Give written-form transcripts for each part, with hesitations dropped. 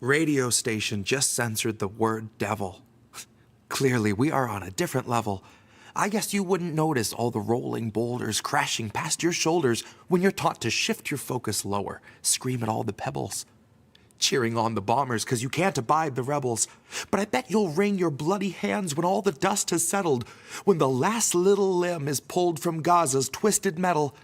Radio station just censored the word devil. Clearly, we are on a different level. I guess you wouldn't notice all the rolling boulders crashing past your shoulders when you're taught to shift your focus lower, scream at all the pebbles. Cheering on the bombers because you can't abide the rebels. But I bet you'll wring your bloody hands when all the dust has settled, when the last little limb is pulled from Gaza's twisted metal.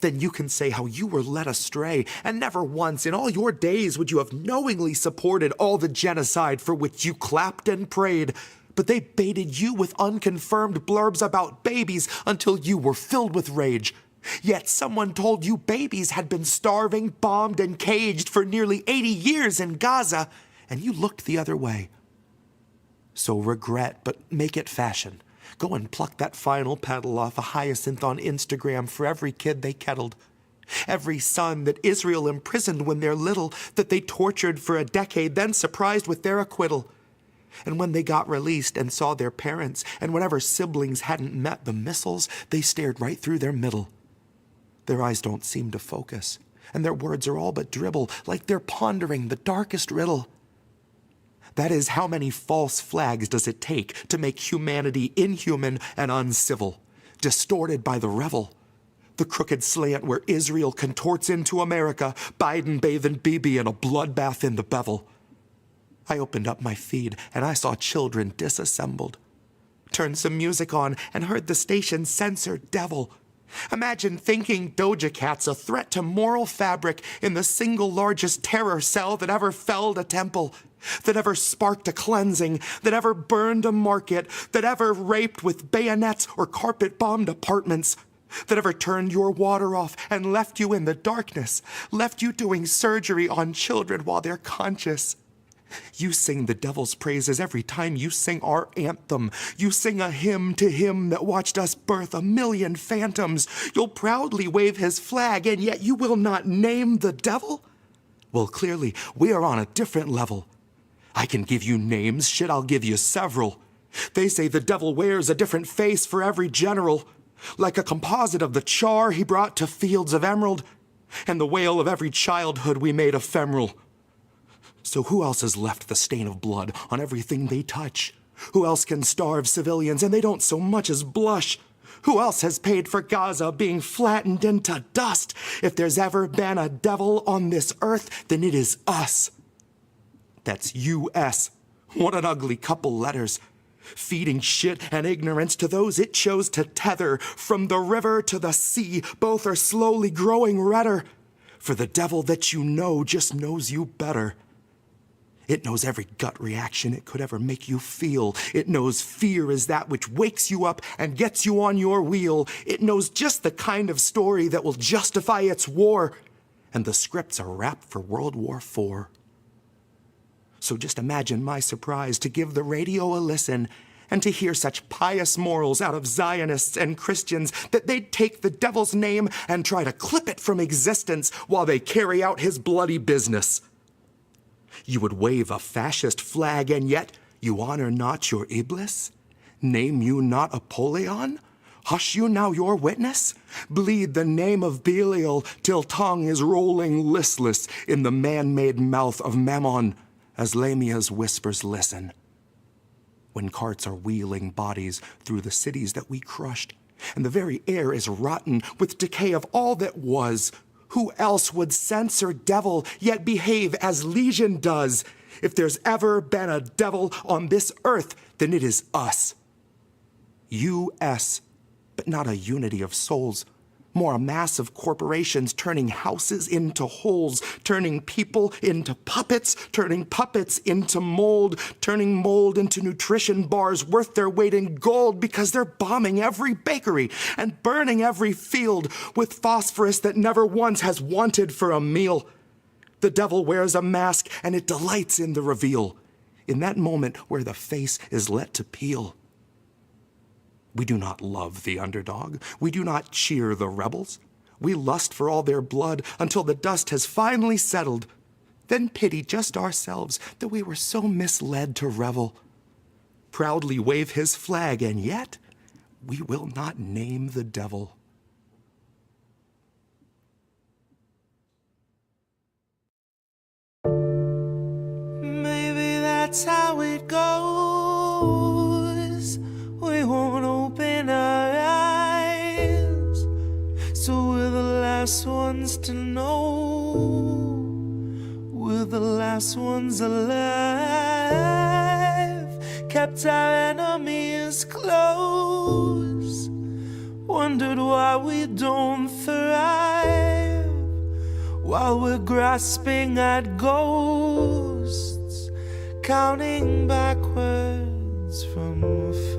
Then you can say how you were led astray, and never once in all your days would you have knowingly supported all the genocide for which you clapped and prayed. But they baited you with unconfirmed blurbs about babies until you were filled with rage. Yet someone told you babies had been starving, bombed, and caged for nearly 80 years in Gaza, and you looked the other way. So regret, but make it fashion. Go and pluck that final petal off a hyacinth on Instagram for every kid they kettled. Every son that Israel imprisoned when they're little, that they tortured for a decade, then surprised with their acquittal. And when they got released and saw their parents, and whenever siblings hadn't met the missiles, they stared right through their middle. Their eyes don't seem to focus, and their words are all but dribble, like they're pondering the darkest riddle. That is, how many false flags does it take to make humanity inhuman and uncivil, distorted by the revel? The crooked slant where Israel contorts into America, Biden bathing Bibi in a bloodbath in the bevel. I opened up my feed, and I saw children disassembled. Turned some music on, and heard the station censor devil. Imagine thinking Doja Cat's a threat to moral fabric in the single largest terror cell that ever felled a temple, that ever sparked a cleansing, that ever burned a market, that ever raped with bayonets or carpet-bombed apartments, that ever turned your water off and left you in the darkness, left you doing surgery on children while they're conscious. You sing the devil's praises every time you sing our anthem. You sing a hymn to him that watched us birth a million phantoms. You'll proudly wave his flag, and yet you will not name the devil? Well, clearly, we are on a different level. I can give you names, shit, I'll give you several. They say the devil wears a different face for every general, like a composite of the char he brought to fields of emerald, and the wail of every childhood we made ephemeral. So who else has left the stain of blood on everything they touch? Who else can starve civilians and they don't so much as blush? Who else has paid for Gaza being flattened into dust? If there's ever been a devil on this earth, then it is us. That's U.S. What an ugly couple letters. Feeding shit and ignorance to those it chose to tether. From the river to the sea, both are slowly growing redder. For the devil that you know just knows you better. It knows every gut reaction it could ever make you feel. It knows fear is that which wakes you up and gets you on your wheel. It knows just the kind of story that will justify its war. And the scripts are wrapped for World War IV. So just imagine my surprise to give the radio a listen and to hear such pious morals out of Zionists and Christians that they'd take the devil's name and try to clip it from existence while they carry out his bloody business. You would wave a fascist flag, and yet you honor not your Iblis? Name you not Apollyon? Hush you now your witness? Bleed the name of Belial till tongue is rolling listless in the man-made mouth of Mammon, as Lamia's whispers listen. When carts are wheeling bodies through the cities that we crushed, and the very air is rotten with decay of all that was, who else would censor devil, yet behave as Legion does? If there's ever been a devil on this earth, then it is us. U.S., but not a unity of souls. More a mass of corporations turning houses into holes, turning people into puppets, turning puppets into mold, turning mold into nutrition bars worth their weight in gold because they're bombing every bakery and burning every field with phosphorus that never once has wanted for a meal. The devil wears a mask and it delights in the reveal, in that moment where the face is let to peel. We do not love the underdog. We do not cheer the rebels. We lust for all their blood until the dust has finally settled. Then pity just ourselves that we were so misled to revel. Proudly wave his flag, and yet we will not name the devil. that's how it goes. We won't open our eyes, so we're the last ones to know. We're the last ones alive, kept our enemies close, wondered why we don't thrive, while we're grasping at ghosts, counting backwards from 5,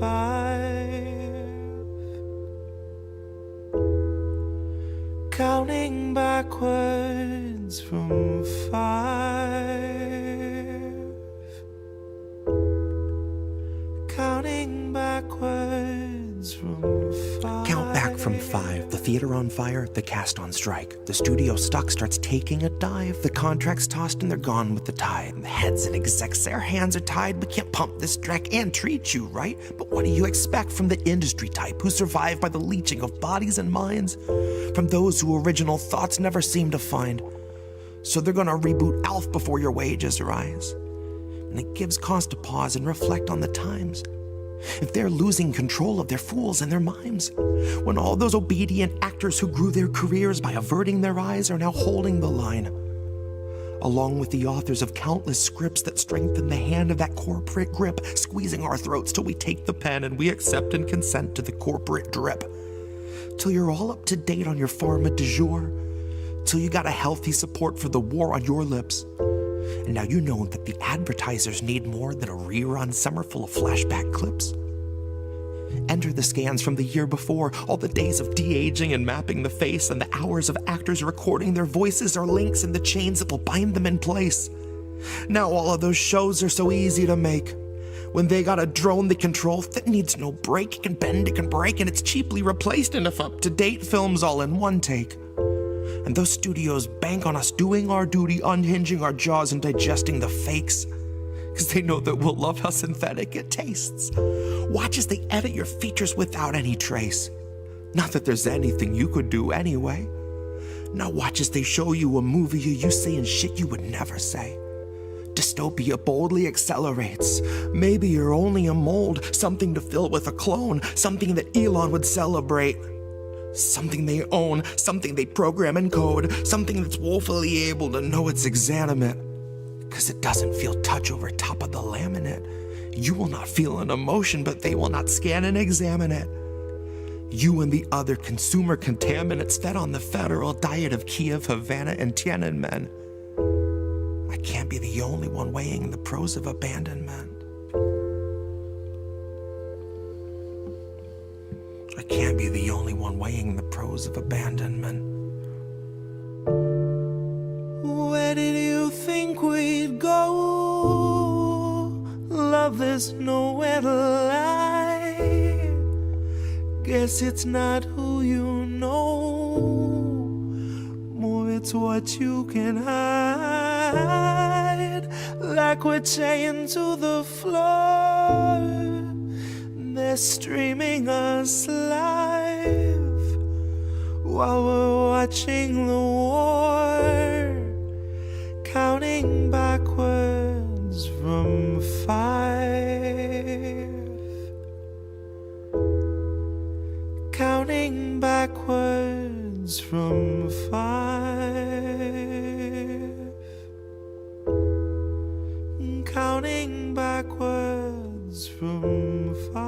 counting backwards from 5, counting backwards from 5. Count back from 5. The theater on fire, the cast on strike. The studio stock starts taking a dive. The contracts tossed and they're gone with the tide. The heads and execs, their hands are tied. We can't pump this dreck and treat you right. But what do you expect from the industry type who survive by the leeching of bodies and minds? From those who original thoughts never seem to find. So they're gonna reboot ALF before your wages rise. And it gives cause to pause and reflect on the times. If they're losing control of their fools and their mimes, when all those obedient actors who grew their careers by averting their eyes are now holding the line, along with the authors of countless scripts that strengthen the hand of that corporate grip, squeezing our throats till we take the pen and we accept and consent to the corporate drip. Till you're all up to date on your pharma du jour, till you got a healthy support for the war on your lips. And now you know that the advertisers need more than a rerun summer full of flashback clips. Enter the scans from the year before, all the days of de-aging and mapping the face, and the hours of actors recording their voices are links in the chains that will bind them in place. Now all of those shows are so easy to make. When they got a drone they control that needs no break, it can bend, it can break, and it's cheaply replaced enough up-to-date films all in one take. And those studios bank on us doing our duty, unhinging our jaws and digesting the fakes, because they know that we'll love how synthetic it tastes. Watch as they edit your features without any trace. Not that there's anything you could do anyway. Now watch as they show you a movie you saying shit you would never say. Dystopia boldly accelerates. Maybe you're only a mold, something to fill with a clone, something that Elon would celebrate. Something they own, something they program and code, something that's woefully able to know it's exanimate. Cause it doesn't feel touch over top of the laminate. You will not feel an emotion, but they will not scan and examine it. You and the other consumer contaminants fed on the federal diet of Kiev, Havana, and Tiananmen. I can't be the only one weighing the pros of abandonment. I can't be the only one weighing the pros of abandonment. Where did you think we'd go? Love, there's nowhere to lie. Guess it's not who you know, more it's what you can hide. Like we're chained to the floor, they're streaming us live while we're watching the war, counting backwards from 5, counting backwards from 5, counting backwards from 5,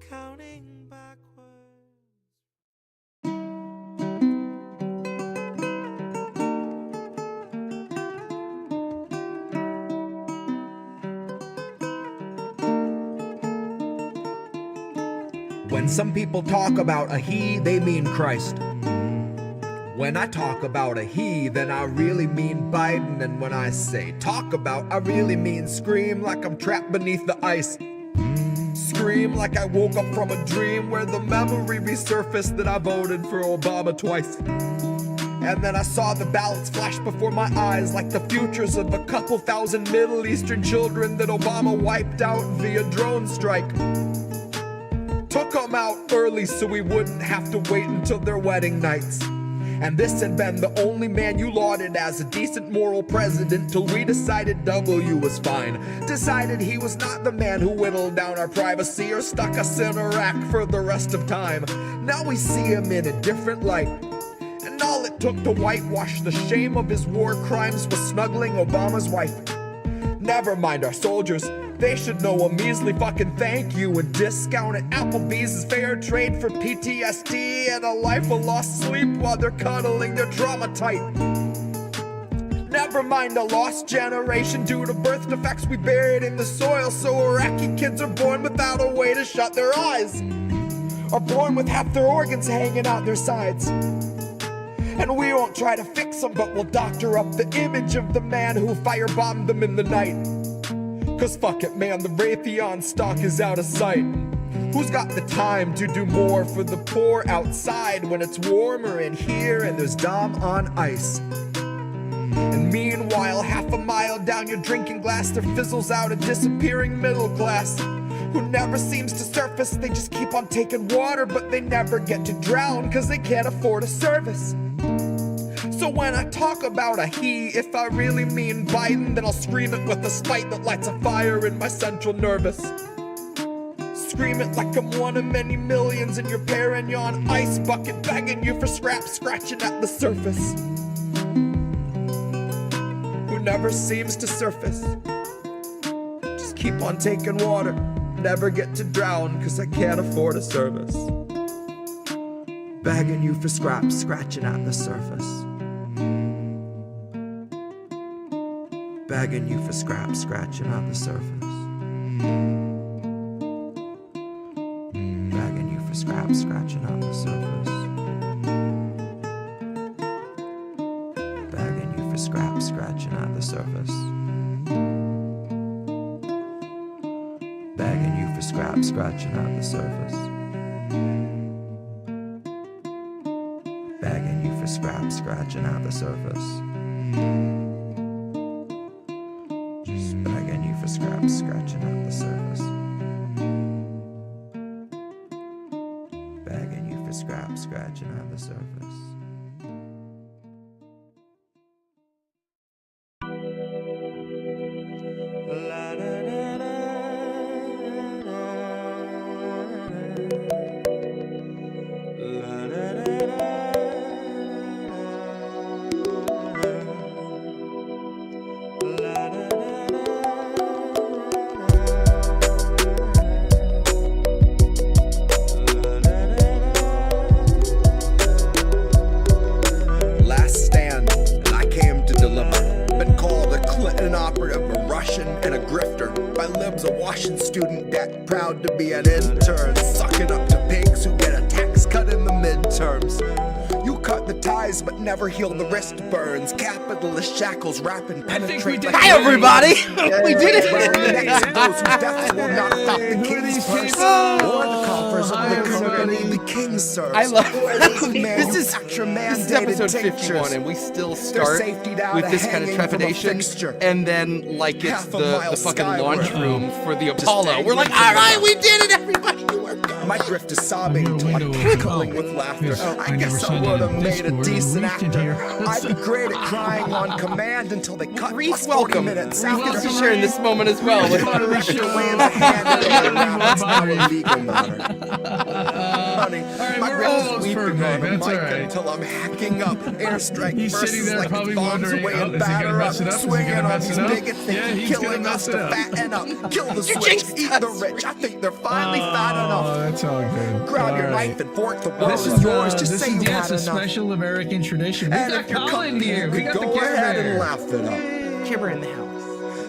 counting backwards. When some people talk about a he, they mean Christ. When I talk about a he, then I really mean Biden. And when I say talk about, I really mean scream like I'm trapped beneath the ice. Scream like I woke up from a dream where the memory resurfaced that I voted for Obama twice. And then I saw the ballots flash before my eyes like the futures of a couple thousand Middle Eastern children that Obama wiped out via drone strike. Took them out early so we wouldn't have to wait until their wedding nights. And this had been the only man you lauded as a decent moral president till we decided W was fine. Decided he was not the man who whittled down our privacy or stuck us in a rack for the rest of time. Now we see him in a different light. And all it took to whitewash the shame of his war crimes was snuggling Obama's wife. Never mind our soldiers, they should know a measly fucking thank you and discount at Applebee's is fair trade for PTSD and a life of lost sleep while they're cuddling their trauma tight. Never mind a lost generation due to birth defects we buried in the soil, so Iraqi kids are born without a way to shut their eyes, are born with half their organs hanging out their sides. And we won't try to fix them, but we'll doctor up the image of the man who firebombed them in the night. Cause fuck it, man, the Raytheon stock is out of sight. Who's got the time to do more for the poor outside when it's warmer in here and there's Dom on ice? And meanwhile, half a mile down your drinking glass, there fizzles out a disappearing middle class who never seems to surface. They just keep on taking water, but they never get to drown cause they can't afford a service. So when I talk about a he, if I really mean Biden, then I'll scream it with a spite that lights a fire in my central nervous. Scream it like I'm one of many millions in your Perignon ice bucket, begging you for scraps, scratching at the surface. Who never seems to surface. Just keep on taking water, never get to drown, cause I can't afford a service. Begging you for scraps, scratching at the surface. Begging you for scraps, scratching at the surface. Begging you for scraps, scratching at the surface. Begging you for scraps, scratching at the surface. Begging you for scraps, scratching at the surface. Begging you for scraps, scratching at the surface. Begging you for scraps, scratching at the surface. Begging you for scraps, scratching at the surface. Proud to be an intern, sucking up to pigs who get a tax cut in the midterms. You cut the ties but never heal the wrist burns. Capitalist shackles wrap and penetrate. Hi everybody! We did it! Those whose death will not affect the king's purse or the coffers of the company the king serves. I love this is episode 51 and we still start with this kind of trepidation and then like it's the fucking launch room for the Apollo. We're like, alright, we did it everybody! My drift is sobbing to my cackling with laughter. I guess I would have made a decent actor. I'd be great at crying on command until they cut Reef, plus welcome. 40 minutes. Reef is sharing this moment as well. Honey, my breath is weeping on the mic until I'm hacking up airstrike verses like the bombs away and batter up, swinging on these bigots, thinking killing us to fatten up, kill the switch, eat the rich. I think they're finally fat enough. That's all good. Grab your knife and fork. The world is yours. Just say you had a enough. special American tradition. We And got if you're Collin here. We got the go ahead and Care laugh it up. Kimber in the house.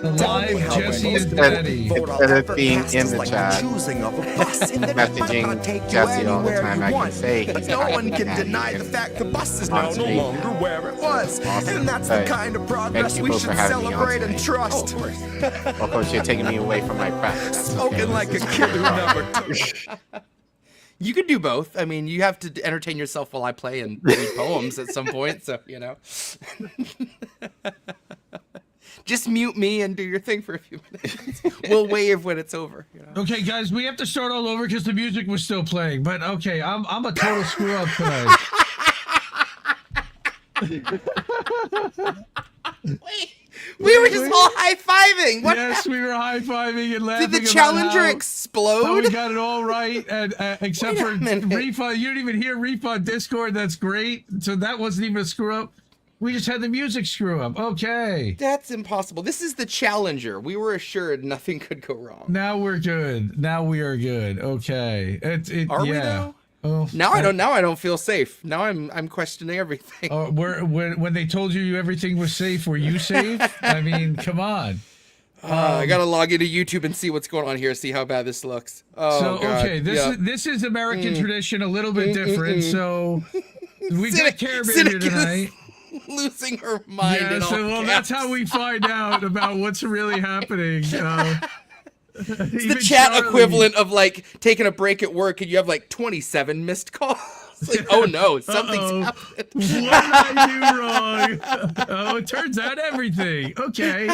The live Jesse and Daddy. Instead of being in the chat, messaging Jesse all the time, I can say he's no one can deny the fact the bus is now no longer where it was. And that's the kind of progress we should celebrate and trust. Of course, you're taking me away from my practice. Spoken like a kid who never took. You could do both. I mean, you have to entertain yourself while I play and read poems at some point, so, you know. Just mute me and do your thing for a few minutes. We'll wave when it's over. You know? Okay, guys, we have to start all over because the music was still playing. But okay, I'm a total screw up today. We were just all high-fiving. What Yes, we were high-fiving and laughing. Did the Challenger explode? How we got it all right, and except for minute. Reef. You didn't even hear Reef on Discord. That's great. So that wasn't even a screw-up. We just had the music screw-up. Okay. That's impossible. This is the Challenger. We were assured nothing could go wrong. Now we're good. Now we are good. Okay. Are we though? Oh, Now I don't feel safe. Now I'm questioning everything. When they told you everything was safe, were you safe? I mean, come on. I gotta log into YouTube and see what's going on here. See how bad this looks. Oh, So God. okay, Yeah. this is American tradition, a little bit different. So we got Care Bear here Cynic is tonight. losing her mind. Yeah, in all so well, that's caps. how we find out about what's really happening. It's the chat equivalent of like taking a break at work and you have like 27 missed calls. Like, oh no, something's happened. What did I do wrong? Oh, it turns out everything. Okay.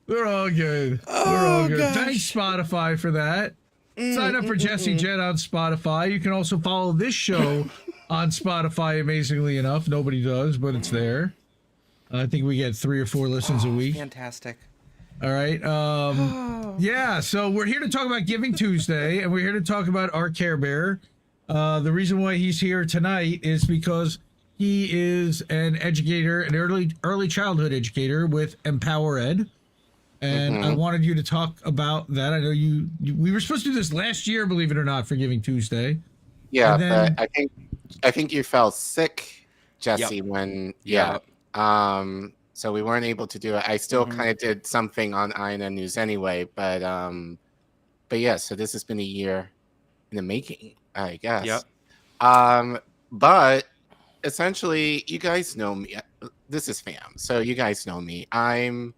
We're all good. We're all good. gosh. Thanks, Spotify, for that. Sign up for Jesse Jett on Spotify. You can also follow this show on Spotify, amazingly enough. Nobody does, but it's there. I think we get 3 or 4 listens a week. Fantastic. All right. Yeah, so we're here to talk about Giving Tuesday, and we're here to talk about our Care Bear. The reason why he's here tonight is because he is an educator, an early childhood educator with Empower Ed. And I wanted you to talk about that. I know we were supposed to do this last year, believe it or not, for Giving Tuesday. Yeah, And then- but I think you fell sick, Jesse, when so we weren't able to do it. I still kind of did something on INN News anyway, but yeah, so this has been a year in the making, I guess. Yep. But essentially, you guys know me. This is fam, so you guys know me. I'm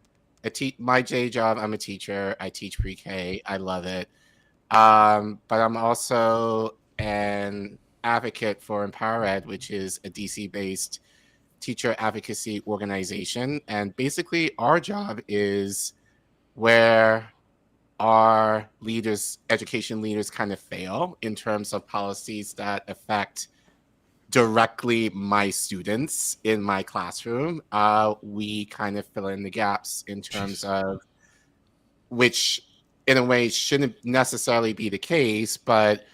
my day job. I'm a teacher. I teach pre-K. I love it. But I'm also an advocate for Empower Ed, which is a DC-based teacher advocacy organization. And basically, our job is where our leaders, education leaders, kind of fail in terms of policies that affect directly my students in my classroom. We kind of fill in the gaps in terms of which, in a way, shouldn't necessarily be the case. But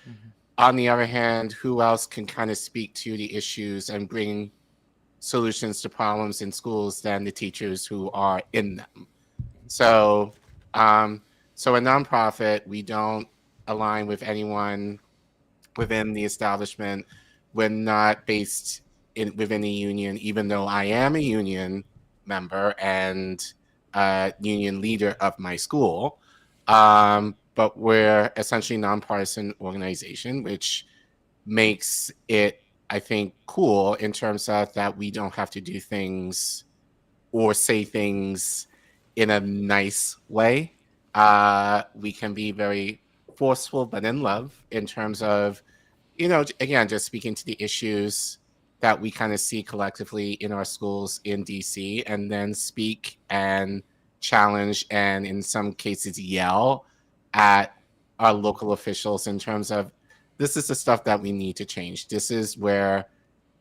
on the other hand, who else can kind of speak to the issues and bring solutions to problems in schools than the teachers who are in them? So a nonprofit, we don't align with anyone within the establishment. We're not based within a union, even though I am a union member and union leader of my school. But we're essentially a nonpartisan organization, which makes it, I think, cool in terms of that we don't have to do things or say things in a nice way. We can be very forceful, but in love, in terms of, again, just speaking to the issues that we kind of see collectively in our schools in DC, and then speak and challenge and in some cases yell at our local officials in terms of, this is the stuff that we need to change. This is where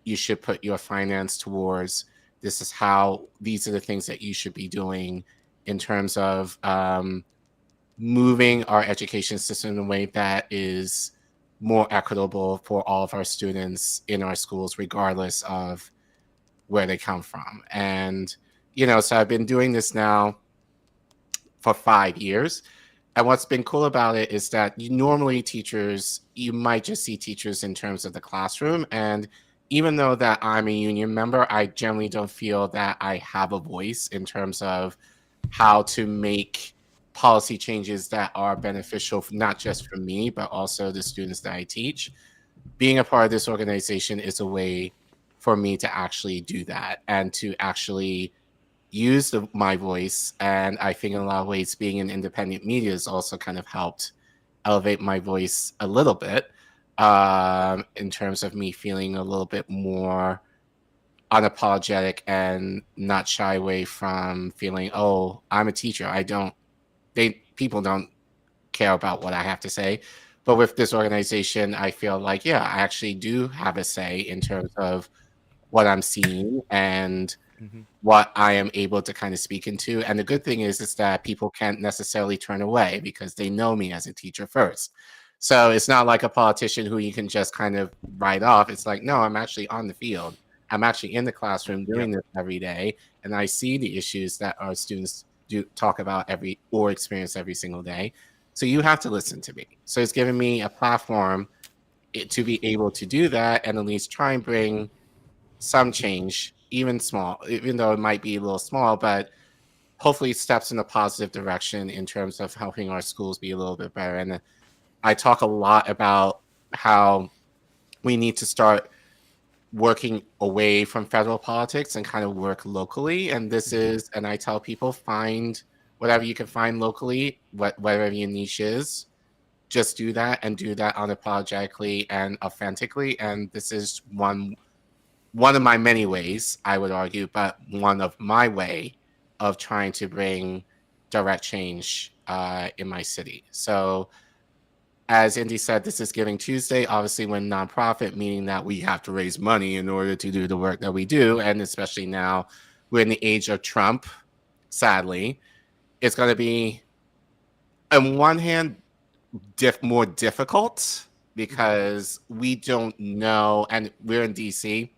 you should put your finance towards. This is how, these are the things that you should be doing in terms of moving our education system in a way that is more equitable for all of our students in our schools, regardless of where they come from. And, so I've been doing this now for 5 years. And what's been cool about it is that you might just see teachers in terms of the classroom. And even though that I'm a union member, I generally don't feel that I have a voice in terms of how to make policy changes that are beneficial, not just for me, but also the students that I teach. Being a part of this organization is a way for me to actually do that and to actually use my voice. And I think in a lot of ways, being in independent media has also kind of helped elevate my voice a little bit, in terms of me feeling a little bit more unapologetic and not shy away from feeling, oh, I'm a teacher. People don't care about what I have to say. But with this organization, I feel like, yeah, I actually do have a say in terms of what I'm seeing and what I am able to kind of speak into. And the good thing is that people can't necessarily turn away because they know me as a teacher first. So it's not like a politician who you can just kind of write off. It's like, no, I'm actually on the field. I'm actually in the classroom doing this every day. And I see the issues that our students do talk about or experience every single day. So you have to listen to me. So it's given me a platform to be able to do that and at least try and bring some change, even small, even though it might be a little small, but hopefully steps in a positive direction in terms of helping our schools be a little bit better. And I talk a lot about how we need to start working away from federal politics and kind of work locally. And and I tell people, find whatever you can find locally, whatever your niche is, just do that and do that unapologetically and authentically. And this is one of my many ways, I would argue, but one of my way of trying to bring direct change in my city. So as Indy said, this is Giving Tuesday. Obviously, we're nonprofit, meaning that we have to raise money in order to do the work that we do. And especially now, we're in the age of Trump, sadly. It's going to be, on one hand, more difficult because we don't know, and we're in DC,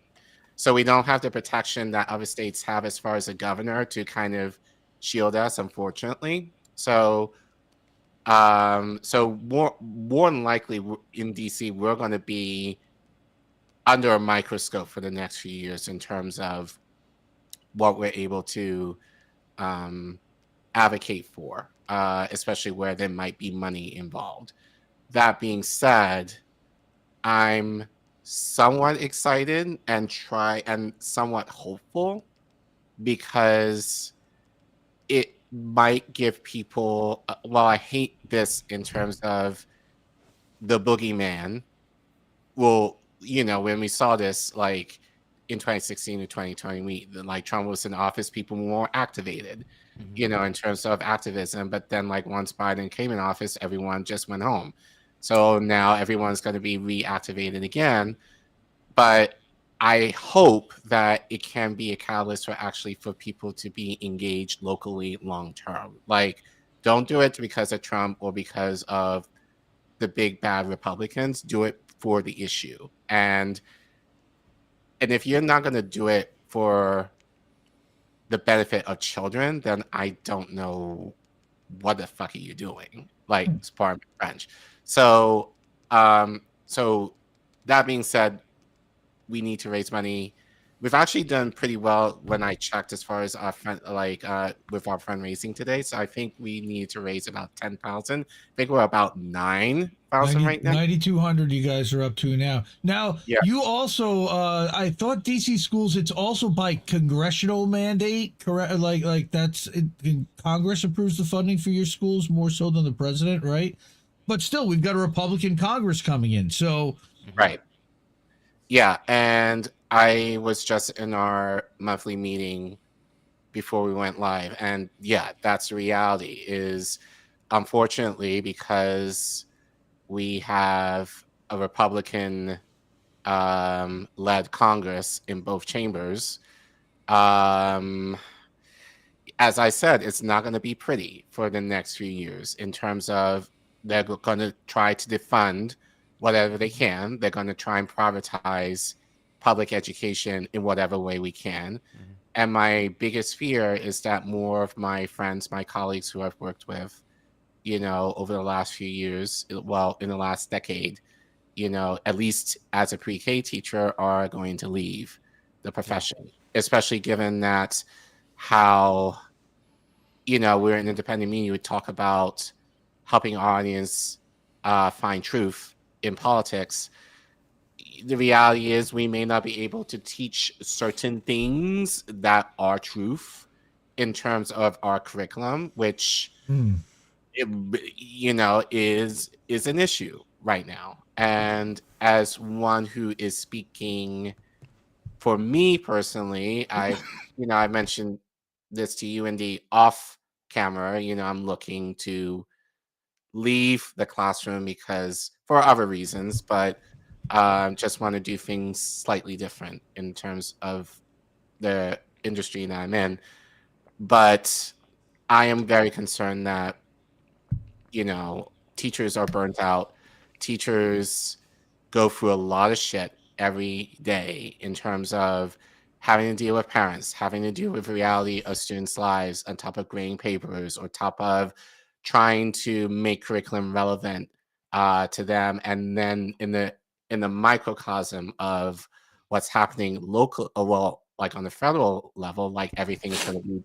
so we don't have the protection that other states have as far as a governor to kind of shield us, unfortunately. So more than likely in DC, we're going to be under a microscope for the next few years in terms of what we're able to advocate for, especially where there might be money involved. That being said, I'm somewhat excited and somewhat hopeful because it might give people, well, I hate this in terms of the boogeyman. Well, when we saw this, like in 2016 to 2020, like Trump was in office, people were more activated, in terms of activism. But then, like, once Biden came in office, everyone just went home. So now everyone's going to be reactivated again. But I hope that it can be a catalyst for people to be engaged locally long term. Like, don't do it because of Trump or because of the big bad Republicans. Do it for the issue. And if you're not going to do it for the benefit of children, then I don't know what the fuck are you doing? Like, pardon my French. So that being said, we need to raise money. We've actually done pretty well when I checked as far as our with our fundraising today. So I think we need to raise about 10,000. I think we're about 9,000 right now. 9,200 you guys are up to now. Now, you also, I thought DC schools, it's also by congressional mandate, correct? Like that's, Congress approves the funding for your schools more so than the president, right? But still, we've got a Republican Congress coming in, so. Right. Yeah, and I was just in our monthly meeting before we went live, and yeah, that's the reality. Is unfortunately, because we have a Republican led Congress in both chambers, as I said, it's not going to be pretty for the next few years in terms of they're going to try to defund whatever they can. They're going to try and privatize public education in whatever way we can. And my biggest fear is that more of my friends, my colleagues who I've worked with, over the last few years, well, in the last decade, at least as a pre-K teacher, are going to leave the profession, especially given that how, we're an independent media. We talk about helping our audience find truth in politics. The reality is we may not be able to teach certain things that are truth in terms of our curriculum, which is an issue right now. And as one who is speaking for me personally, I mentioned this to you in the off camera. I'm looking to leave the classroom because for other reasons, but just want to do things slightly different in terms of the industry that I'm in. But I am very concerned that, teachers are burnt out. Teachers go through a lot of shit every day in terms of having to deal with parents, having to deal with the reality of students' lives on top of grading papers or top of trying to make curriculum relevant to them, and then in the microcosm of what's happening local, well, like on the federal level, like everything is going to be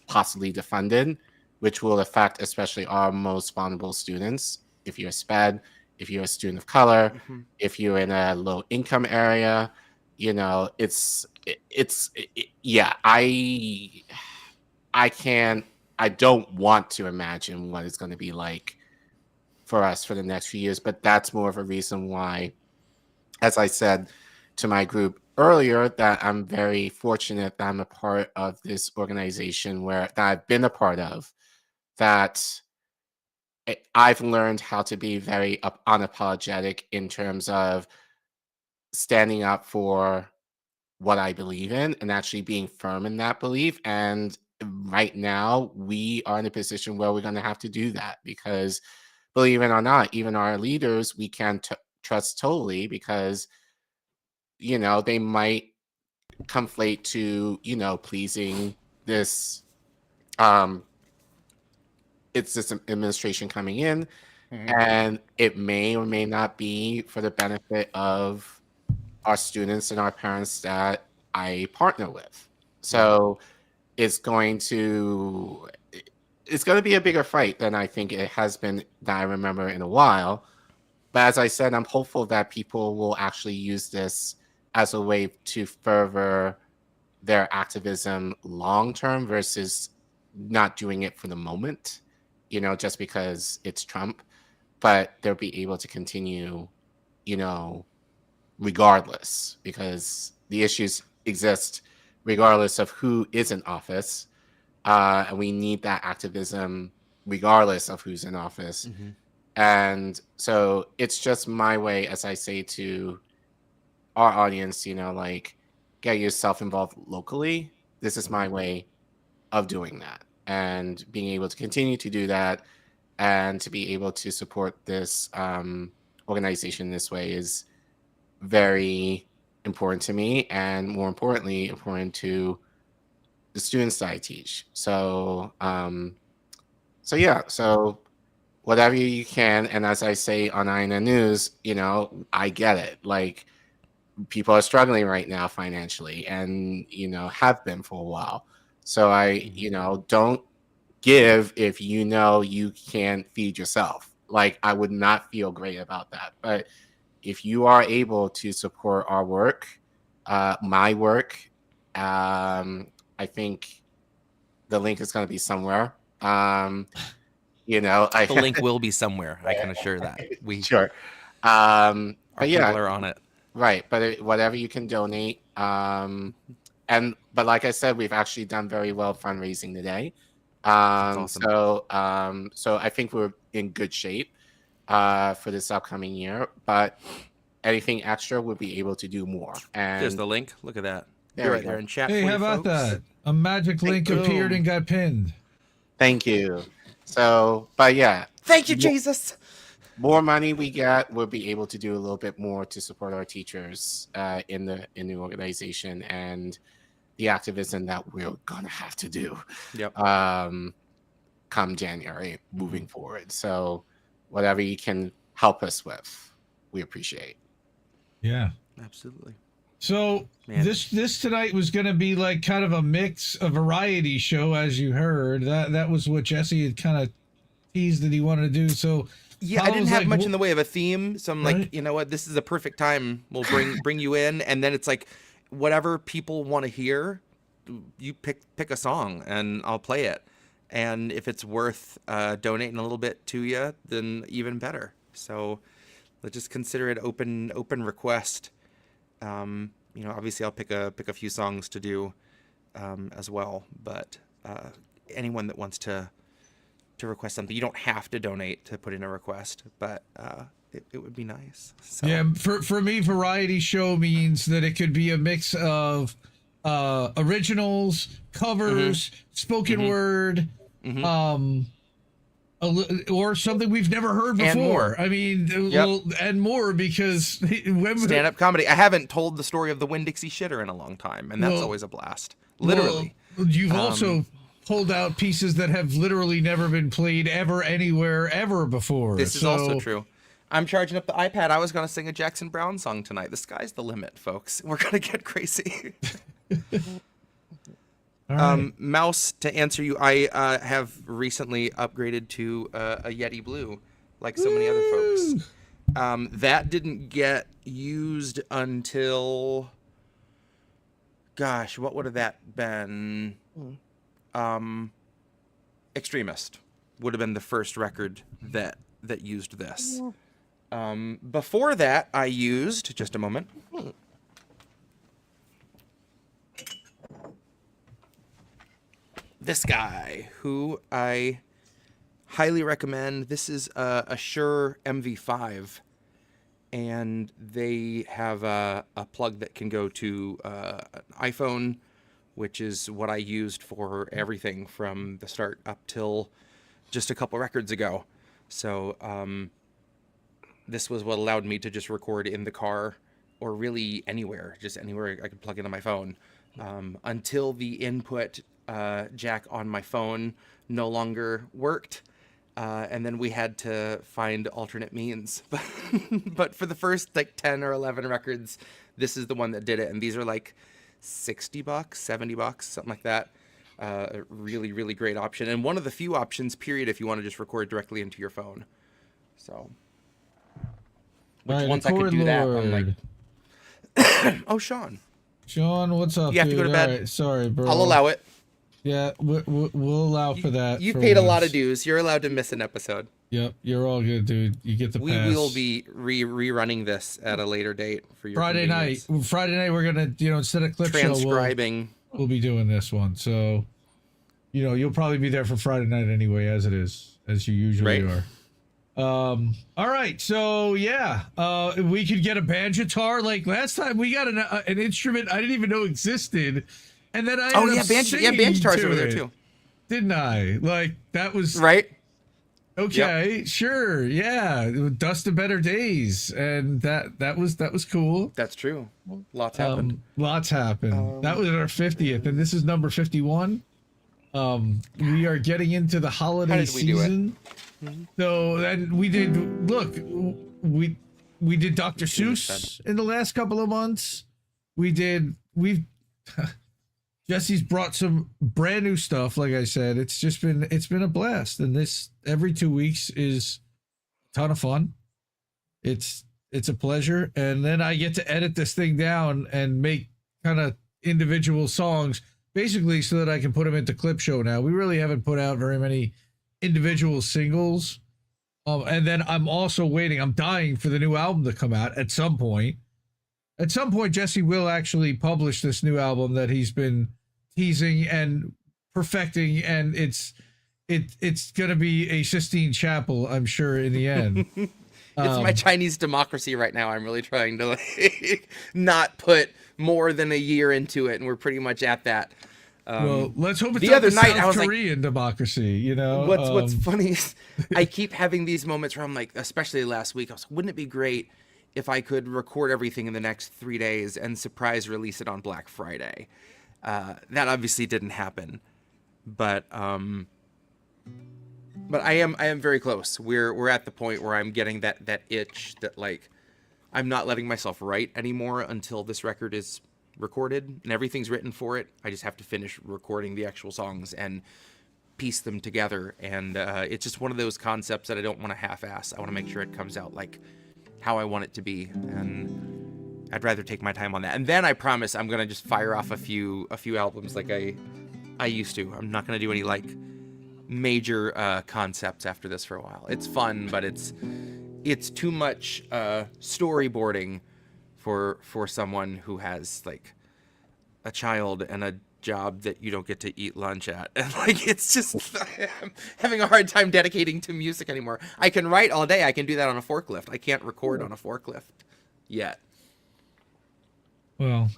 possibly defunded, which will affect especially our most vulnerable students. If you're a SPED, if you're a student of color, if you're in a low income area, yeah, I don't want to imagine what it's going to be like for us for the next few years, but that's more of a reason why, as I said to my group earlier, that I'm very fortunate that I'm a part of this organization that I've been a part of, that I've learned how to be very unapologetic in terms of standing up for what I believe in and actually being firm in that belief. And right now, we are in a position where we're going to have to do that because, believe it or not, even our leaders, we can't trust totally because, they might conflate to, pleasing this, it's this administration coming in, and it may or may not be for the benefit of our students and our parents that I partner with. So it's going to be a bigger fight than I think it has been that I remember in a while. But as I said, I'm hopeful that people will actually use this as a way to further their activism long term versus not doing it for the moment, just because it's Trump. But they'll be able to continue, regardless, because the issues exist regardless of who is in office. And we need that activism regardless of who's in office. And so it's just my way, as I say to our audience, get yourself involved locally. This is my way of doing that and being able to continue to do that and to be able to support this organization this way is very important to me, and more importantly, important to the students that I teach. So, so whatever you can, and as I say on INN News, I get it. Like, people are struggling right now financially, and have been for a while. So I, don't give if you can't feed yourself. Like, I would not feel great about that, but if you are able to support our work, my work, I think the link is going to be somewhere. The link will be somewhere. I can assure that. Sure. Our but people are on it. Right. But whatever you can donate. But like I said, we've actually done very well fundraising today. That's awesome. So I think we're in good shape for this upcoming year, but anything extra we'll be able to do more. And there's the link. Look at that. There right there in chat. Hey, how about that? A magic link appeared and got pinned. Thank you. So, but yeah. Thank you, Jesus. More money we get, we'll be able to do a little bit more to support our teachers in the organization and the activism that we're gonna have to do. Yep. Come January, moving forward. So, whatever you can help us with, we appreciate. Yeah, absolutely. So this tonight was going to be like kind of a mix, a variety show, as you heard. That was what Jesse had kind of teased that he wanted to do. So yeah, I didn't have much in the way of a theme, so I'm like, you know what, this is a perfect time. We'll bring you in, and then it's like whatever people want to hear, you pick a song, and I'll play it. And if it's worth donating a little bit to you, then even better. So let's just consider it open request. Obviously I'll pick a few songs to do as well, but anyone that wants to request something, you don't have to donate to put in a request, but it would be nice. So. Yeah, for me, variety show means that it could be a mix of originals, covers, spoken word, or something we've never heard before. And more. I mean, and more, because stand-up comedy. I haven't told the story of the Winn-Dixie shitter in a long time, and that's always a blast. Literally. Well, you've also pulled out pieces that have literally never been played ever, anywhere, ever before. This is also true. I'm charging up the iPad. I was going to sing a Jackson Browne song tonight. The sky's the limit, folks. We're going to get crazy. All right. Mouse, to answer you, I have recently upgraded to a Yeti Blue, like so many other folks. That didn't get used until, gosh, what would have that been? Extremist would have been the first record that used this. Before that, I used, just a moment. This guy, who I highly recommend. This is a Shure MV5, and they have a plug that can go to an iPhone, which is what I used for everything from the start up till just a couple records ago. So this was what allowed me to just record in the car, or really anywhere, just anywhere I could plug into my phone, until the input jack on my phone no longer worked, and then we had to find alternate means. But for the first like 10 or 11 records, this is the one that did it, and these are like $60, $70, something like that. A really, really great option, and one of the few options, period, if you want to just record directly into your phone. So, which Right, once I could do that, I'm like, oh, Sean, what's up? you have to go to bed. All right, sorry, bro. I'll allow it. Yeah, we'll allow for that. You've for paid a once. lot of dues. You're allowed to miss an episode. Yep, you're all good, dude. You get the We pass. will be rerunning this at a later date for your Friday night. convenience. Friday night, we're gonna, instead of clip show, Transcribing. we'll be doing this one. So, you'll probably be there for Friday night anyway, as you usually Right. are. All right, so yeah, we could get a banjo-tar. Like last time, we got an instrument I didn't even know existed, and then I ended up singing banjo-tars to over there it, too. didn't I? Like that was Right? okay. Sure, yeah, Dust of Better Days, and that was cool. That's true. Lots happened. Lots happened. That was our 50th, and this is number 51. We are getting into the holiday did we do it? season. So, and we did, we did Dr. Seuss in the last couple of months. Jesse's brought some brand new stuff. Like I said, it's been a blast. And this every 2 weeks is a ton of fun. It's a pleasure. And then I get to edit this thing down and make kind of individual songs, basically so that I can put them into Clip Show now. We really haven't put out very many individual singles. And then I'm also waiting. I'm dying for the new album to come out at some point. At some point, Jesse will actually publish this new album that he's been teasing and perfecting, and it's going to be a Sistine Chapel, I'm sure, in the end. It's my Chinese democracy right now. I'm really trying to not put more than a year into it, and we're pretty much at that. Well, let's hope it's the not other the night, South I was Korean democracy, What's funny is I keep having these moments where I'm like, especially last week, I was like, wouldn't it be great if I could record everything in the next 3 days and surprise release it on Black Friday? That obviously didn't happen, but I am very close. We're at the point where I'm getting that itch that like I'm not letting myself write anymore until this record is recorded and everything's written for it. I just have to finish recording the actual songs and piece them together, and it's just one of those concepts that I don't want to half-ass. I want to make sure it comes out like how I want it to be, and I'd rather take my time on that. And then I promise I'm gonna just fire off a few albums like I used to. I'm not gonna do any like major concepts after this for a while. It's fun, but it's too much storyboarding for someone who has like a child and a job that you don't get to eat lunch at. And like, it's just, I'm having a hard time dedicating to music anymore. I can write all day. I can do that on a forklift. I can't record on a forklift yet. Well,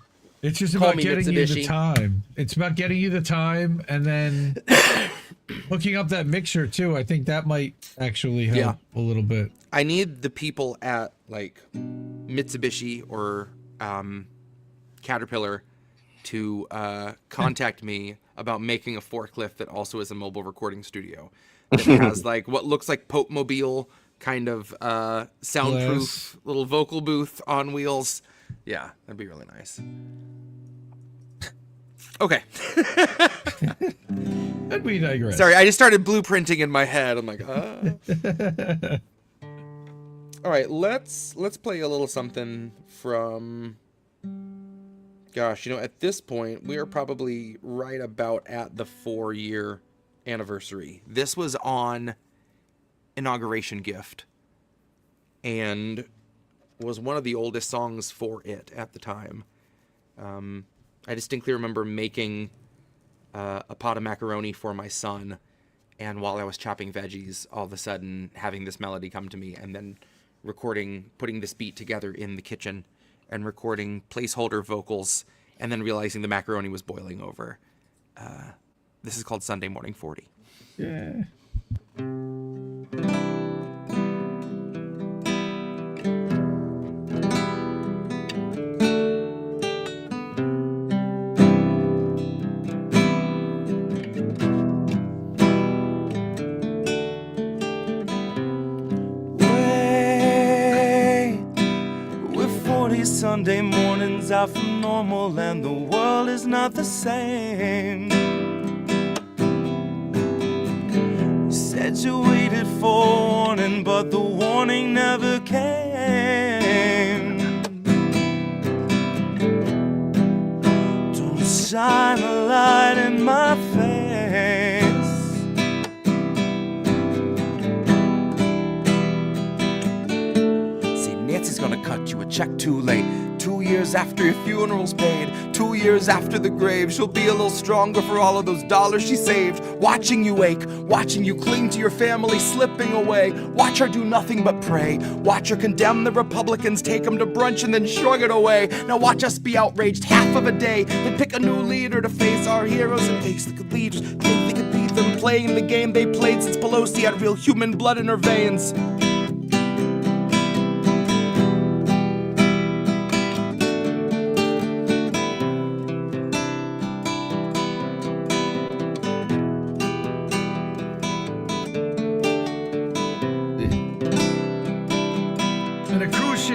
it's just Call about me getting you the Mitsubishi. time. It's about getting you the time and then hooking up that mixer too. I think that might actually help a little bit. I need the people at like Mitsubishi or Caterpillar to contact me about making a forklift that also is a mobile recording studio that has like what looks like Pope Mobile kind of soundproof little vocal booth on wheels. Yeah, that'd be really nice. Okay. And we digress. Sorry, I just started blueprinting in my head. I'm like, All right, let's play a little something from. Gosh, you know, at this point, we are probably right about at the 4-year anniversary. This was on Inauguration Gift, and was one of the oldest songs for it at the time. I distinctly remember making a pot of macaroni for my son, and while I was chopping veggies, all of a sudden having this melody come to me, and then putting this beat together in the kitchen, and recording placeholder vocals, and then realizing the macaroni was boiling over. This is called Sunday Morning 40. Yeah. Sunday mornings out from normal and the world is not the same. You said you waited for warning, but the warning never came. Don't shine a light in my face. See, Nancy's gonna cut you a check too late. 2 years after your funeral's paid, 2 years after the grave, she'll be a little stronger for all of those dollars she saved. Watching you ache, watching you cling to your family slipping away. Watch her do nothing but pray. Watch her condemn the Republicans, take them to brunch and then shrug it away. Now watch us be outraged half of a day, then pick a new leader to face our heroes and face the good leaders. Think they could beat them playing the game they played since Pelosi had real human blood in her veins.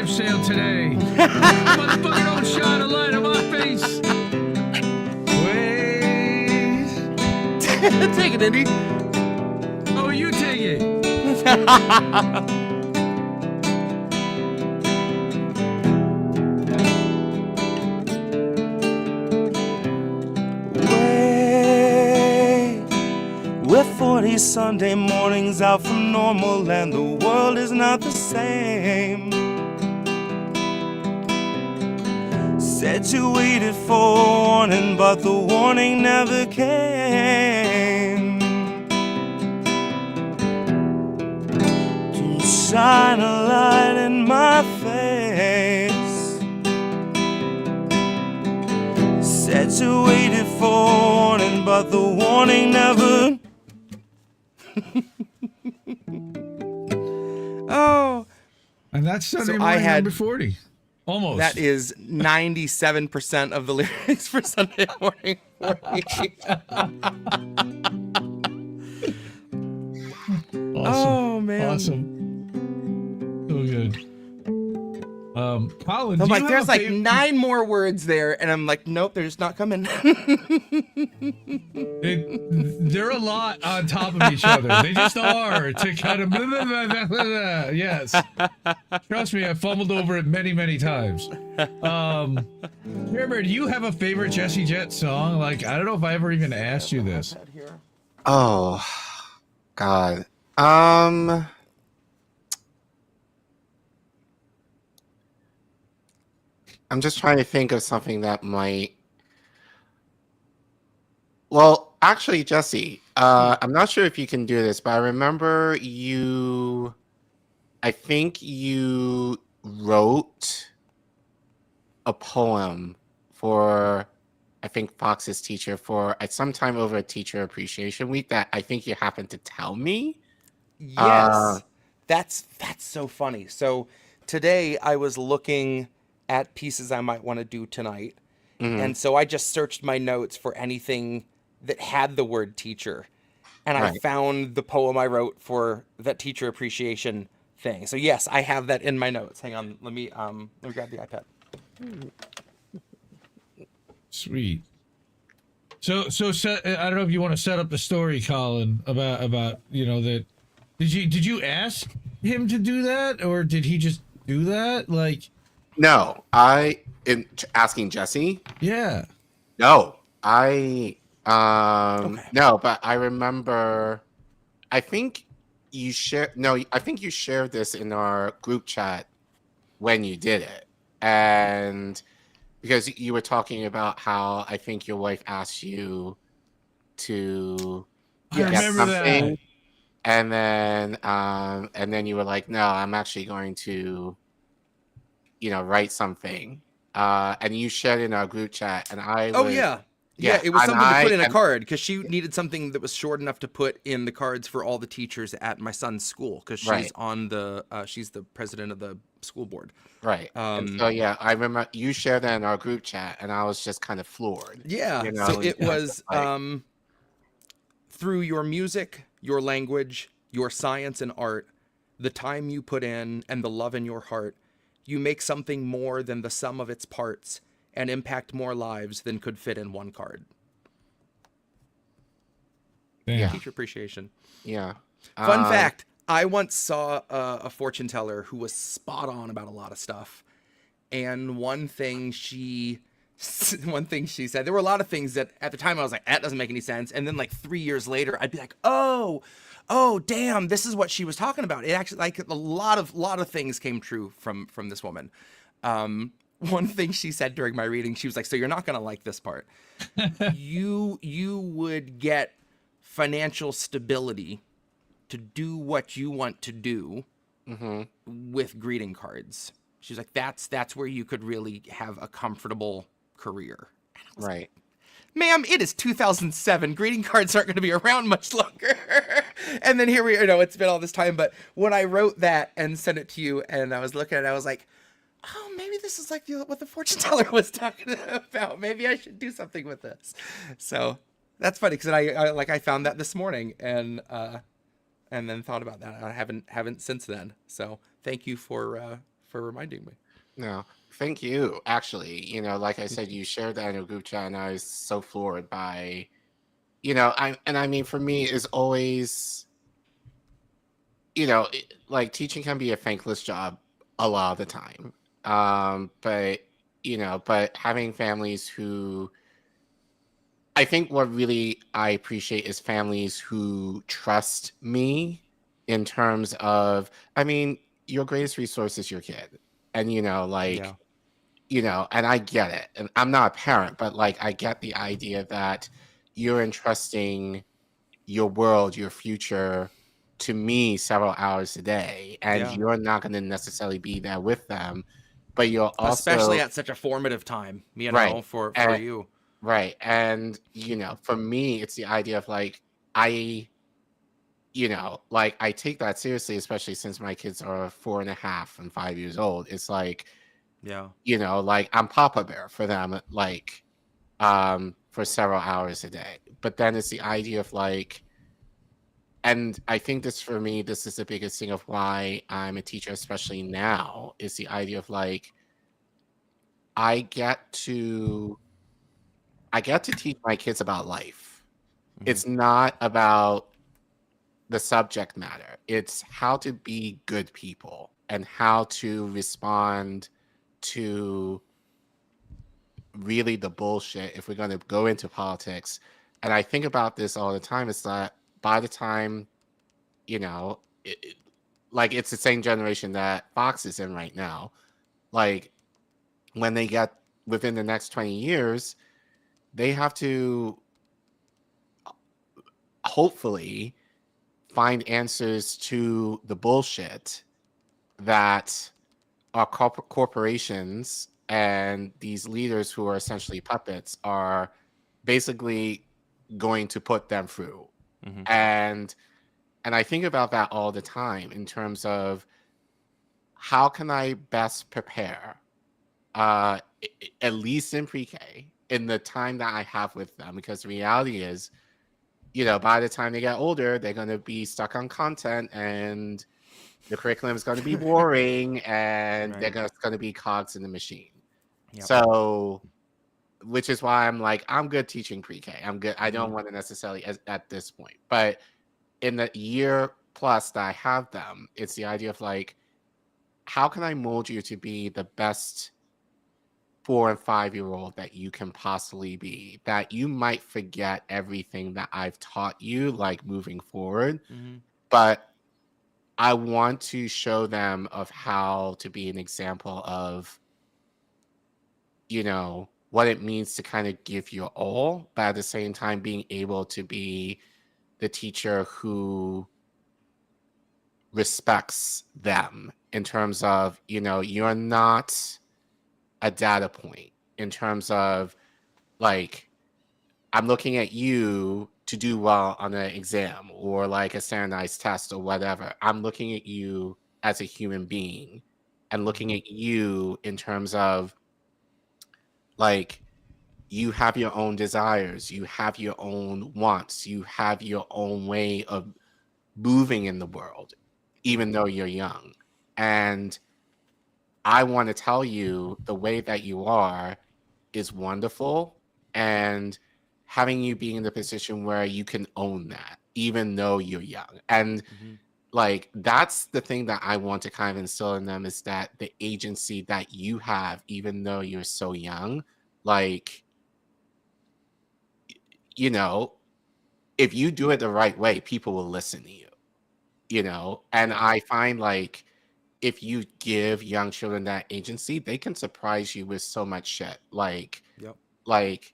Sail today. Motherfucker, don't shine a light on my face. Wait. Take it, Indy. Oh, you take it. Wait. We're 40 Sunday mornings out from normal and the world is not the same. Said you waited for warning, but the warning never came. Don't shine a light in my face. Said you waited for warning, but the warning never. Oh. And that's Sunday So morning number 40. Almost. That is 97% of the lyrics for Sunday Morning 40. Awesome. Oh, man. Awesome. So good. Collin, I'm do like, you there's have a like 9 more words there, and I'm like, nope, they're just not coming. They're a lot on top of each other. They just are to kind of blah, blah, blah, blah, blah. Yes. Trust me, I've fumbled over it many, many times. Remember, do you have a favorite Jesse Jett song? Like, I don't know if I ever even asked you this. Oh, God. I'm just trying to think of something that might. Well, actually, Jesse, I'm not sure if you can do this, but I remember I think you wrote a poem for, I think, Fox's teacher for at some time over a teacher appreciation week that I think you happened to tell me. Yes. That's so funny. So today I was looking at pieces I might want to do tonight. Mhm. And so I just searched my notes for anything that had the word teacher. And I Right. found the poem I wrote for that teacher appreciation thing. So yes, I have that in my notes. Hang on, let me grab the iPad. Sweet. So I don't know if you want to set up the story, Collin, about that. Did you ask him to do that, or did he just do that? Like, No, in asking Jesse. yeah. No, no, but I remember. I think you shared. No, I think you shared this in our group chat when you did it, and because you were talking about how I think your wife asked you to I get remember something, that. and then you were like, "No, I'm actually going to, write something." And you shared in our group chat, and I Oh was, yeah, it was and something to put in a and card because she needed something that was short enough to put in the cards for all the teachers at my son's school because she's Right. on the she's the president of the school board. right. And so yeah, I remember you shared that in our group chat, and I was just kind of floored. Yeah, You so know, in it terms of, was like, through your music, your language, your science and art, the time you put in, and the love in your heart, you make something more than the sum of its parts and impact more lives than could fit in one card. Damn. Yeah. Teacher appreciation. yeah. Fun fact, I once saw a fortune teller who was spot on about a lot of stuff. And one thing she said, there were a lot of things that at the time I was like, that doesn't make any sense. And then like 3 years later, I'd be like, oh, damn, this is what she was talking about. It actually, like, a lot of things came true from this woman. One thing she said during my reading, she was like, so you're not going to like this part. You would get financial stability to do what you want to do with greeting cards. She's like, that's where you could really have a comfortable career. Right. Ma'am, it is 2007. Greeting cards aren't going to be around much longer. And then here we are. It's been all this time. But when I wrote that and sent it to you, and I was looking at it, I was like, oh, maybe this is like what the fortune teller was talking about. Maybe I should do something with this. So that's funny because I found that this morning and then thought about that. I haven't since then. So thank you for reminding me. No, thank you. Actually, like I said, you shared that in a group chat, and I was so floored by, I mean, for me, is always, like teaching can be a thankless job a lot of the time. But having families who, I think what really I appreciate is families who trust me in terms of, I mean, your greatest resource is your kid. And, and I get it. And I'm not a parent, but like, I get the idea that you're entrusting your world, your future to me several hours a day. And you're not going to necessarily be there with them, but you're also. Especially at such a formative time, Right. for you. Right. And, for me, it's the idea of like, I take that seriously, especially since my kids are 4.5 and 5 years old. It's like, like I'm Papa Bear for them, like, for several hours a day. But then it's the idea of like, and I think this for me, this is the biggest thing of why I'm a teacher, especially now, is the idea of like, I get to teach my kids about life. It's not about the subject matter. It's how to be good people and how to respond to really the bullshit if we're going to go into politics. And I think about this all the time. It's that by the time, like it's the same generation that Fox is in right now. Like when they get within the next 20 years, they have to hopefully find answers to the bullshit that our corporations and these leaders who are essentially puppets are basically going to put them through. And I think about that all the time in terms of how can I best prepare, at least in pre-K, in the time that I have with them, because the reality is, you know, by the time they get older, they're going to be stuck on content and the curriculum is going to be boring and they're going to be cogs in the machine. So, which is why I'm like, I'm good teaching pre-K. I'm good. I don't want to necessarily at this point, but in the year plus that I have them, it's the idea of like, how can I mold you to be the best 4 and 5-year-old that you can possibly be, that you might forget everything that I've taught you, like moving forward. But I want to show them of how to be an example of, you know, what it means to kind of give your all, but at the same time being able to be the teacher who respects them in terms of, you know, you're not a data point in terms of like, I'm looking at you to do well on an exam or like a standardized test or whatever. I'm looking at you as a human being and looking at you in terms of like, you have your own desires, you have your own wants, you have your own way of moving in the world, even though you're young. And I want to tell you the way that you are is wonderful, and having you be in the position where you can own that, even though you're young. And like, that's the thing that I want to kind of instill in them, is that the agency that you have, even though you're so young, like, you know, if you do it the right way, people will listen to you, you know? And I find like, if you give young children that agency, they can surprise you with so much shit. Like, like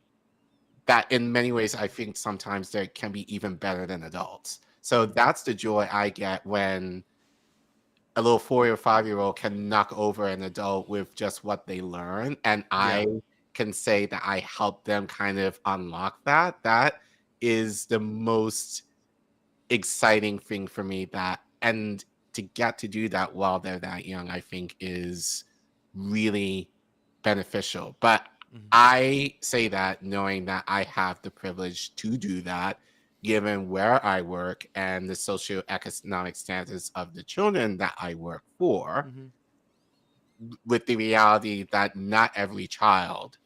that in many ways, I think sometimes they can be even better than adults. So that's the joy I get when a little 4 or 5-year-old can knock over an adult with just what they learn. And I can say that I help them kind of unlock that. That is the most exciting thing for me, that, and to get to do that while they're that young, I think is really beneficial. But I say that knowing that I have the privilege to do that, given where I work and the socioeconomic status of the children that I work for, with the reality that not every child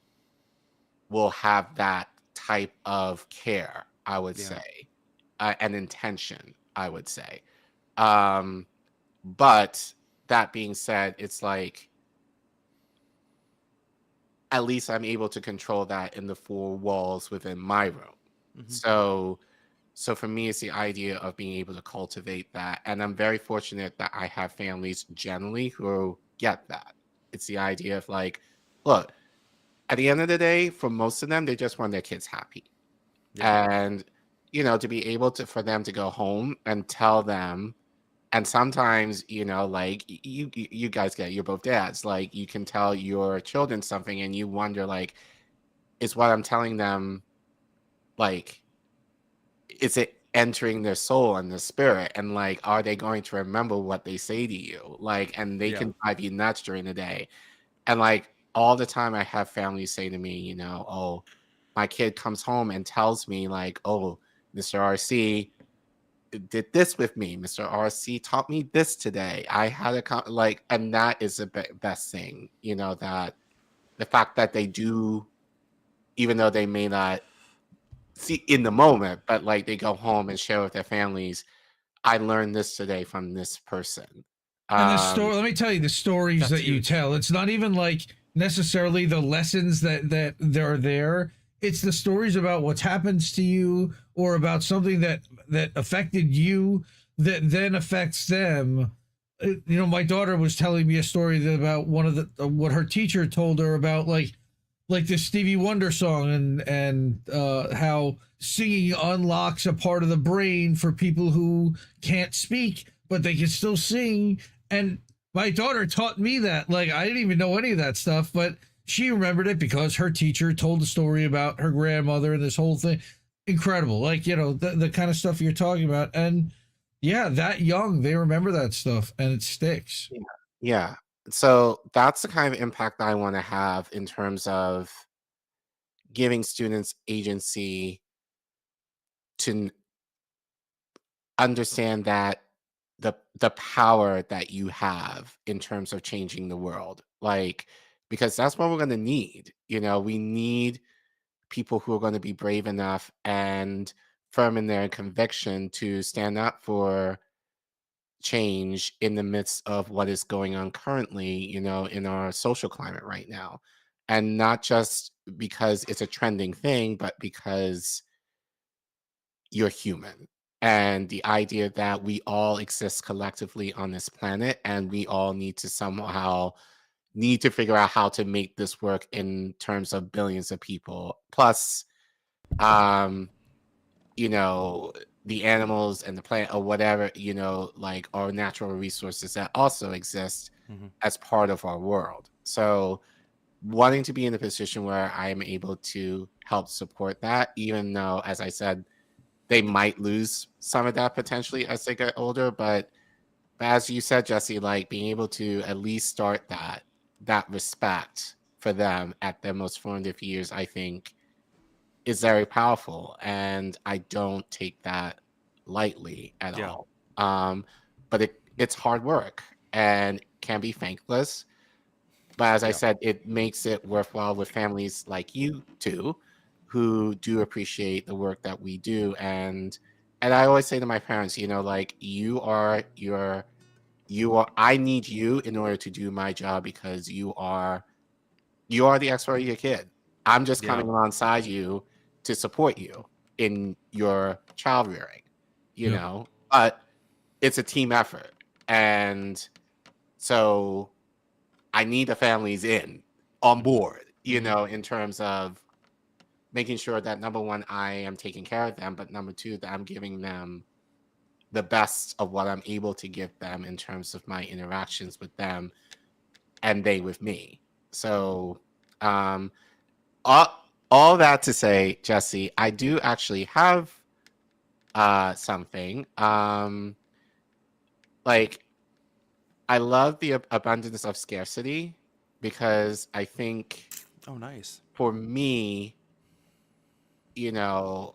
will have that type of care, I would say, and intention, I would say. But that being said, it's like, at least I'm able to control that in the 4 walls within my room. So for me, it's the idea of being able to cultivate that. And I'm very fortunate that I have families generally who get that. It's the idea of like, look, at the end of the day, for most of them, they just want their kids happy. And, you know, to be able to, for them to go home and tell them, and sometimes, you know, like you guys get, you're both dads, like you can tell your children something and you wonder, like, is what I'm telling them, like, is it entering their soul and their spirit? And like, are they going to remember what they say to you? Like, and they can drive you nuts during the day. And like, all the time I have families say to me, you know, oh, my kid comes home and tells me like, oh, Mr. RC did this with me. Mr. RC taught me this today. I had a like, and that is the best thing, you know, that the fact that they do, even though they may not see in the moment, but like they go home and share with their families, I learned this today from this person. And the story, let me tell you, the stories that you tell, it's not even like necessarily the lessons that they're there. It's the stories about what's happens to you, or about something that affected you that then affects them. You know, my daughter was telling me a story about one of the what her teacher told her about, like, like the Stevie Wonder song, and how singing unlocks a part of the brain for people who can't speak but they can still sing. And my daughter taught me that. Like, I didn't even know any of that stuff, but she remembered it because her teacher told the story about her grandmother and this whole thing. Incredible. Like, you know, the kind of stuff you're talking about. And yeah, that young, they remember that stuff and it sticks. Yeah. So that's the kind of impact I want to have in terms of giving students agency to understand that the power that you have in terms of changing the world. Like, because that's what we're going to need. You know, we need people who are going to be brave enough and firm in their conviction to stand up for change in the midst of what is going on currently, you know, in our social climate right now. And not just because it's a trending thing, but because you're human. And the idea that we all exist collectively on this planet and we all need to somehow need to figure out how to make this work in terms of billions of people. Plus, you know, the animals and the plant or whatever, you know, like our natural resources that also exist as part of our world. So wanting to be in a position where I am able to help support that, even though, as I said, they might lose some of that potentially as they get older. But as you said, Jesse, like being able to at least start that respect for them at their most formative years, I think is very powerful. And I don't take that lightly at all. But it's hard work and can be thankless. But as I said, it makes it worthwhile with families like you two who do appreciate the work that we do. And I always say to my parents, you know, like I need you in order to do my job because you are the expert of your kid. I'm just coming alongside you to support you in your child rearing, you know, but it's a team effort. And so I need the families on board, you know, in terms of making sure that number one, I am taking care of them, but number two, that I'm giving them the best of what I'm able to give them in terms of my interactions with them and they with me. So, all that to say, Jesse, I do actually have something. Like, I love the abundance of scarcity because I think, Oh, nice. for me, you know,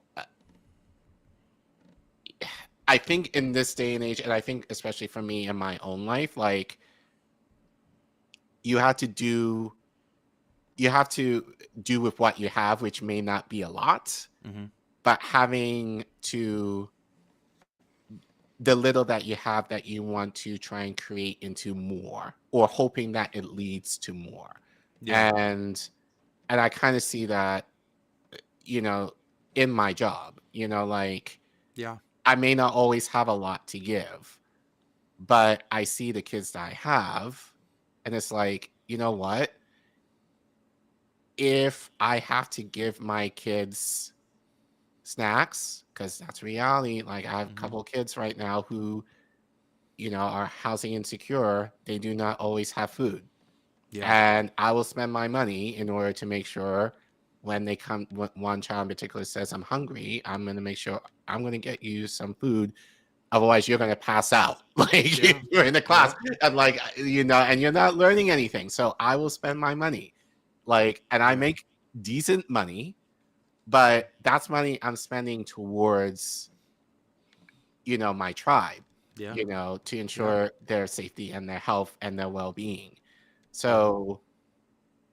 I think in this day and age, and I think especially for me in my own life, like you have to do with what you have, which may not be a lot, but having to the little that you have that you want to try and create into more, or hoping that it leads to more. And I kind of see that, you know, in my job, you know, like I may not always have a lot to give, but I see the kids that I have, and it's like, you know what? If I have to give my kids snacks, because that's reality, like I have a couple of kids right now who, you know, are housing insecure. They do not always have food. And I will spend my money in order to make sure when they come, one child in particular says, I'm hungry, I'm going to make sure I'm going to get you some food. Otherwise, you're going to pass out. Like you're in the class and like, you know, and you're not learning anything. So I will spend my money. Like, and I make decent money, but that's money I'm spending towards, you know, my tribe, you know, to ensure their safety and their health and their well-being. So,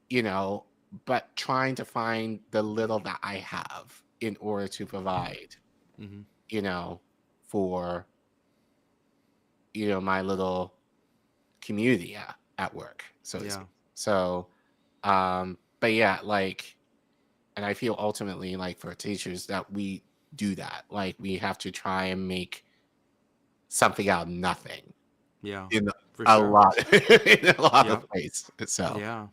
you know, but trying to find the little that I have in order to provide, you know, for, you know, my little community at work. So, so, but yeah, like, and I feel ultimately like for teachers that we do that. Like we have to try and make something out of nothing. In a lot of ways. So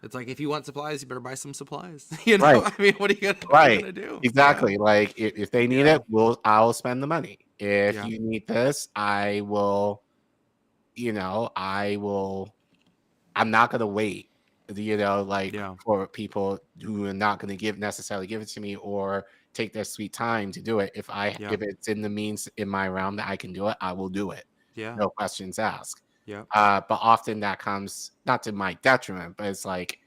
It's like, if you want supplies, you better buy some supplies. You know, I mean, what are you gonna do? Exactly. Yeah. Like if they need it, I'll spend the money. If Yeah. you need this, I will. I'm not gonna wait. For people who are not gonna necessarily give it to me or take their sweet time to do it. If it's in the means in my realm that I can do it, I will do it. Yeah. No questions asked. Yeah. But often that comes not to my detriment, but it's like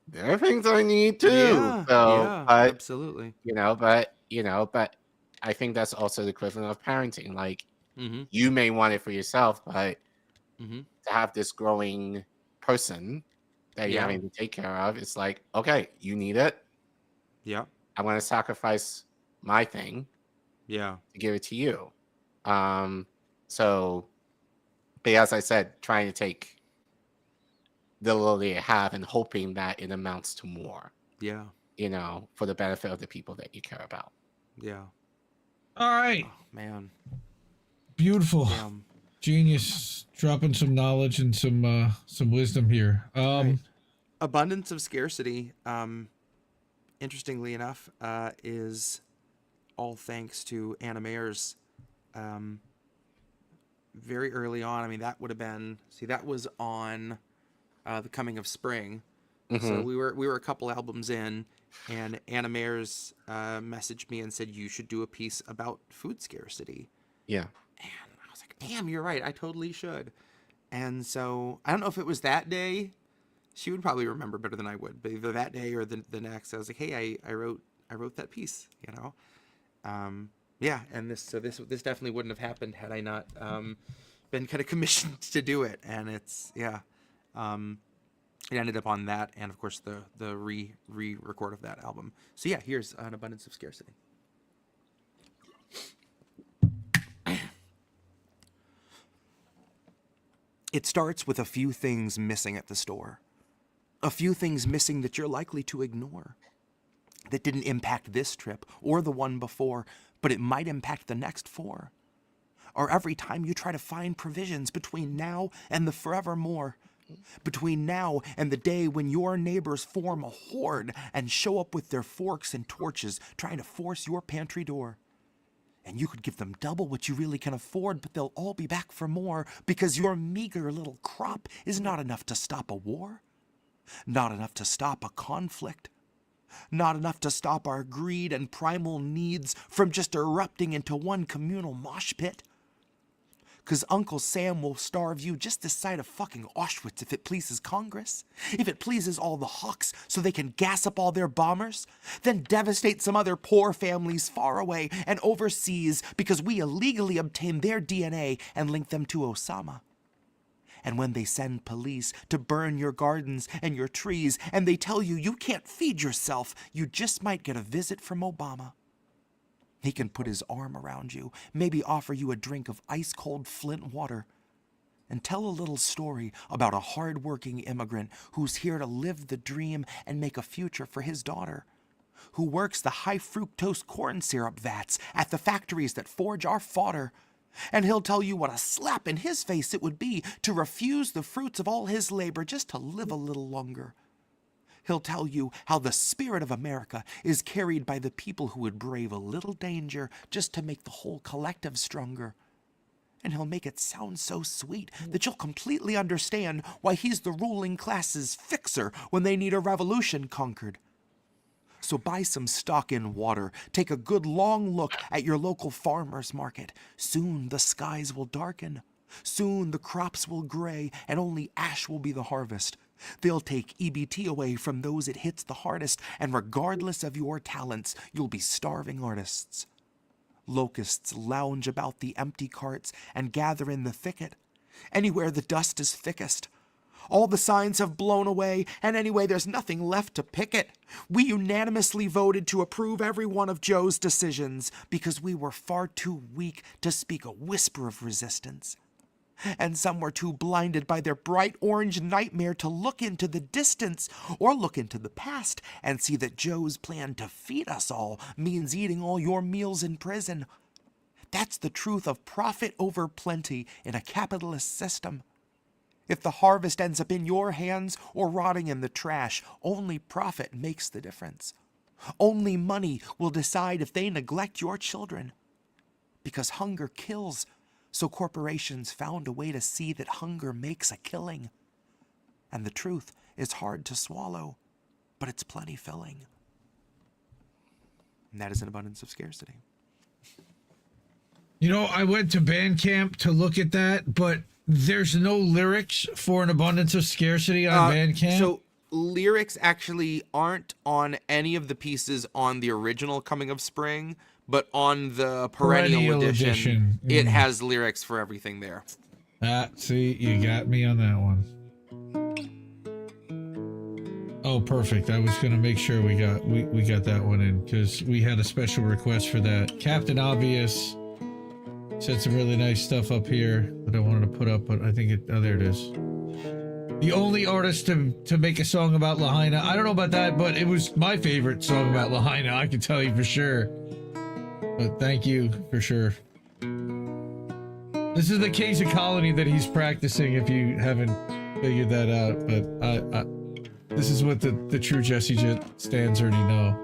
there are things I need too. Yeah. So, but Absolutely. but I think that's also the equivalent of parenting. Like you may want it for yourself, but to have this growing person that you're having to take care of, it's like, okay, you need it. Yeah. I'm going to sacrifice my thing. Yeah. To give it to you. So, but as I said, trying to take the little they have and hoping that it amounts to more. Yeah. For the benefit of the people that you care about. Yeah. All right. Oh, man. Beautiful. Damn. Genius. Dropping some knowledge and some wisdom here. Right. Abundance of scarcity, interestingly enough, is all thanks to Anna Mayer's very early on. I mean, that would have been, that was on The Coming of Spring. So we were a couple albums in, and Anna Mayer's messaged me and said, you should do a piece about food scarcity. Yeah. And I was like, damn, you're right. I totally should. And so I don't know if it was that day. She would probably remember better than I would, but either that day or the next, I was like, hey, I wrote that piece, Yeah, and this definitely wouldn't have happened had I not been kind of commissioned to do it. And it's it ended up on that, and of course the re-record of that album. So yeah, here's An Abundance of Scarcity. It starts with a few things missing at the store. A few things missing that you're likely to ignore. That didn't impact this trip or the one before, but it might impact the next 4. Or every time you try to find provisions between now and the forevermore. Between now and the day when your neighbors form a horde and show up with their forks and torches trying to force your pantry door. And you could give them double what you really can afford, but they'll all be back for more because your meager little crop is not enough to stop a war. Not enough to stop a conflict. Not enough to stop our greed and primal needs from just erupting into one communal mosh pit. 'Cause Uncle Sam will starve you just this side of fucking Auschwitz if it pleases Congress. If it pleases all the hawks so they can gas up all their bombers. Then devastate some other poor families far away and overseas because we illegally obtain their DNA and link them to Osama. And when they send police to burn your gardens and your trees and they tell you you can't feed yourself, you just might get a visit from Obama. He can put his arm around you, maybe offer you a drink of ice-cold Flint water, and tell a little story about a hard-working immigrant who's here to live the dream and make a future for his daughter, who works the high-fructose corn syrup vats at the factories that forge our fodder. And he'll tell you what a slap in his face it would be to refuse the fruits of all his labor just to live a little longer. He'll tell you how the spirit of America is carried by the people who would brave a little danger just to make the whole collective stronger. And he'll make it sound so sweet that you'll completely understand why he's the ruling class's fixer when they need a revolution conquered. So buy some stock in water. Take a good long look at your local farmer's market. Soon the skies will darken. Soon the crops will gray and only ash will be the harvest. They'll take EBT away from those it hits the hardest, and regardless of your talents, you'll be starving artists. Locusts lounge about the empty carts and gather in the thicket, anywhere the dust is thickest. All the signs have blown away, and anyway, there's nothing left to pick it. We unanimously voted to approve every one of Joe's decisions because we were far too weak to speak a whisper of resistance. And some were too blinded by their bright orange nightmare to look into the distance or look into the past and see that Joe's plan to feed us all means eating all your meals in prison. That's the truth of profit over plenty in a capitalist system. If the harvest ends up in your hands or rotting in the trash, only profit makes the difference. Only money will decide if they neglect your children. Because hunger kills, so corporations found a way to see that hunger makes a killing. And the truth is hard to swallow, but it's plenty filling. And that is an abundance of scarcity. You know, I went to Bandcamp to look at that, but there's no lyrics for an abundance of scarcity on Bandcamp. So lyrics actually aren't on any of the pieces on the original Coming of Spring, but on the Perennial edition. It has lyrics for everything there. See, you got me on that one. Oh, perfect. I was gonna make sure we got that one in because we had a special request for that. Captain Obvious said some really nice stuff up here that I wanted to put up, but I think there it is. The only artist to make a song about Lahaina. I don't know about that, but it was my favorite song about Lahaina, I can tell you for sure. But thank you for sure. This is the Kings of Colony that he's practicing if you haven't figured that out, but this is what the true Jesse Jett stands already know.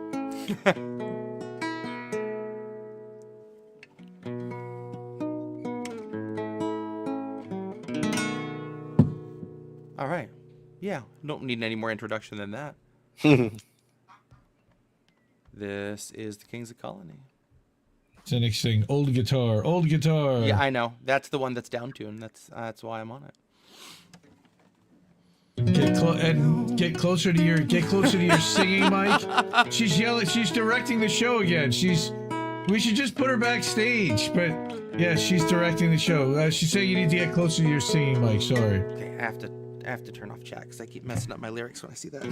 All right. Yeah, don't need any more introduction than that. This is the Kings of Colony. Cynic sing old guitar, old guitar. Yeah, I know. That's the one that's down tuned. That's why I'm on it. Get closer to your singing mic. She's yelling. She's directing the show again. We should just put her backstage, but yeah, she's directing the show. She's saying you need to get closer to your singing mic. Sorry. Okay, I have to turn off chat because I keep messing up my lyrics when I see that.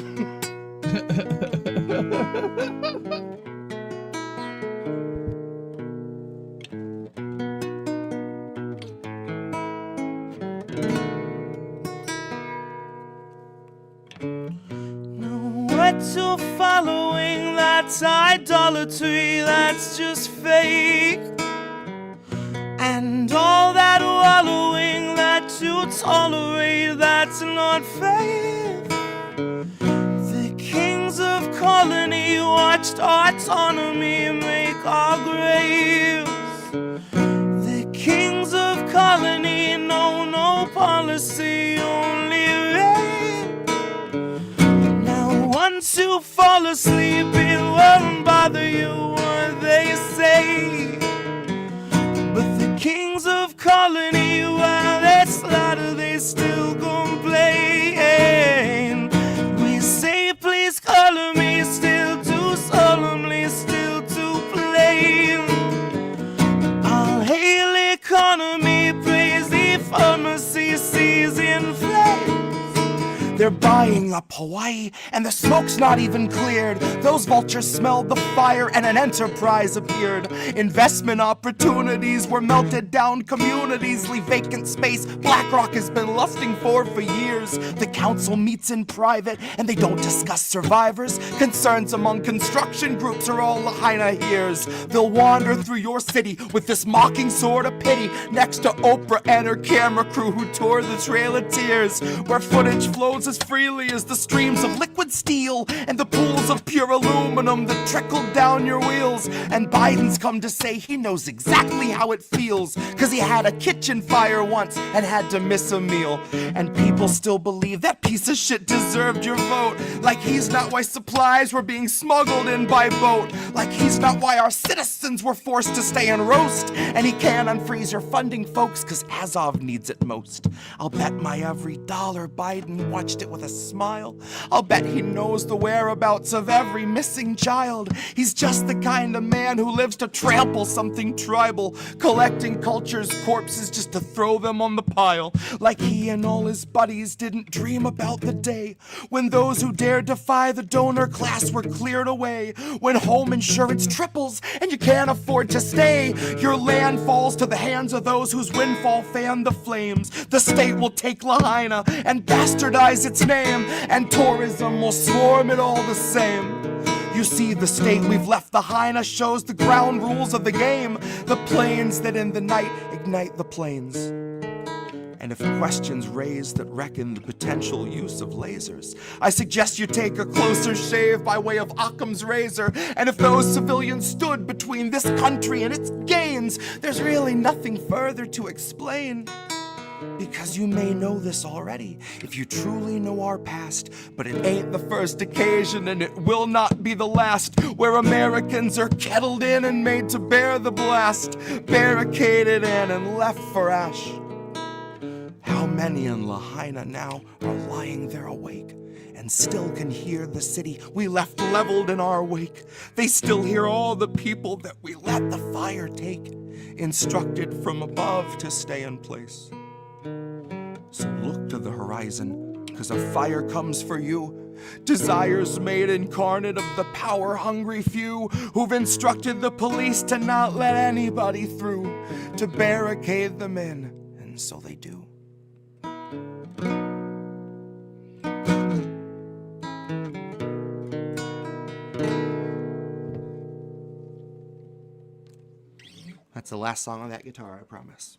To following, that's idolatry, that's just fake. And all that wallowing that you tolerate, that's not faith. The kings of colony watched autonomy make our graves. The kings of colony know no policy, only rape. Once you fall asleep, it won't bother you what they say. But the kings of colony, while they slaughter, they still complain. We say, please color me, still too solemnly, still too plain. I'll hail economy, praise the pharmacy, seas in flames. They're buying up Hawaii, and the smoke's not even cleared. Those vultures smelled the fire, and an enterprise appeared. Investment opportunities were melted down. Communities leave vacant space BlackRock has been lusting for years. The council meets in private, and they don't discuss survivors. Concerns among construction groups are all Lahaina hears. They'll wander through your city with this mocking sword of pity, next to Oprah and her camera crew who tore the Trail of Tears, where footage flows as freely as the streams of liquid steel and the pools of pure aluminum that trickle down your wheels. And Biden's come to say he knows exactly how it feels, cause he had a kitchen fire once and had to miss a meal. And people still believe that piece of shit deserved your vote, like he's not why supplies were being smuggled in by boat, like he's not why our citizens were forced to stay and roast. And he can't unfreeze your funding, folks, cause Azov needs it most. I'll bet my every dollar Biden watched it with a smile. I'll bet he knows the whereabouts of every missing child. He's just the kind of man who lives to trample something tribal, collecting culture's corpses just to throw them on the pile. Like he and all his buddies didn't dream about the day when those who dared defy the donor class were cleared away, when home insurance triples and you can't afford to stay. Your land falls to the hands of those whose windfall fanned the flames. The state will take Lahaina and bastardize its name, and tourism will swarm it all the same. You see, the state we've left Lahaina shows the ground rules of the game, the planes that in the night ignite the planes. And if questions raise that reckon the potential use of lasers, I suggest you take a closer shave by way of Occam's razor. And if those civilians stood between this country and its gains, there's really nothing further to explain. Because you may know this already, if you truly know our past, but it ain't the first occasion and it will not be the last, where Americans are kettled in and made to bear the blast, barricaded in and left for ash. How many in Lahaina now are lying there awake and still can hear the city we left leveled in our wake? They still hear all the people that we let the fire take, instructed from above to stay in place. So look to the horizon, 'cause a fire comes for you. Desires made incarnate of the power-hungry few who've instructed the police to not let anybody through, to barricade them in, and so they do. That's the last song on that guitar, I promise.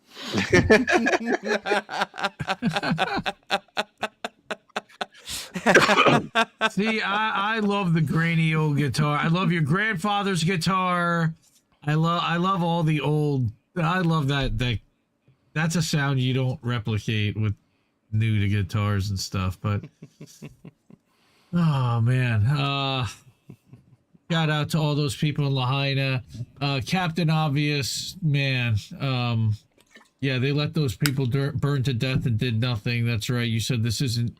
See, I love the grainy old guitar. I love your grandfather's guitar. I love all the old. I love that. That's a sound you don't replicate with new to guitars and stuff. But oh man, shout out to all those people in Lahaina. Captain Obvious, man. Yeah, they let those people burn to death and did nothing. That's right. You said this isn't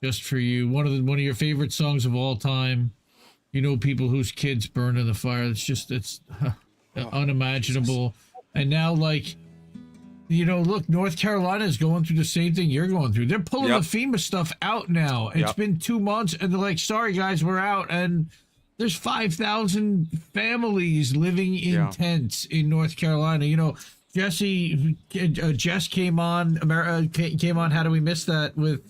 just for you. One of your favorite songs of all time. You know, people whose kids burned in the fire. It's unimaginable. And now, like, you know, look, North Carolina is going through the same thing you're going through. They're pulling the FEMA stuff out now. It's been 2 months, and they're like, sorry, guys, we're out. And there's 5,000 families living in tents in North Carolina. You know, Jess came on, came on, how do we miss that, with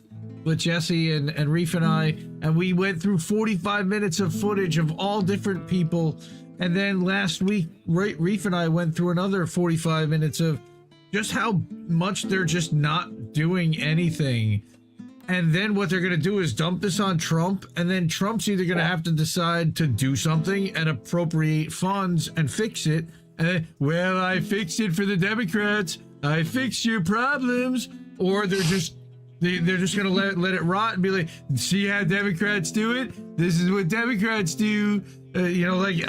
Jesse and Reef and I, and we went through 45 minutes of footage of all different people. And then last week, Reef and I went through another 45 minutes of just how much they're just not doing anything. And then what they're going to do is dump this on Trump, and then Trump's either going to have to decide to do something and appropriate funds and fix it. And then, well, I fixed it for the Democrats. I fixed your problems. Or they're just going to let it rot and be like, see how Democrats do it? This is what Democrats do. You know, like,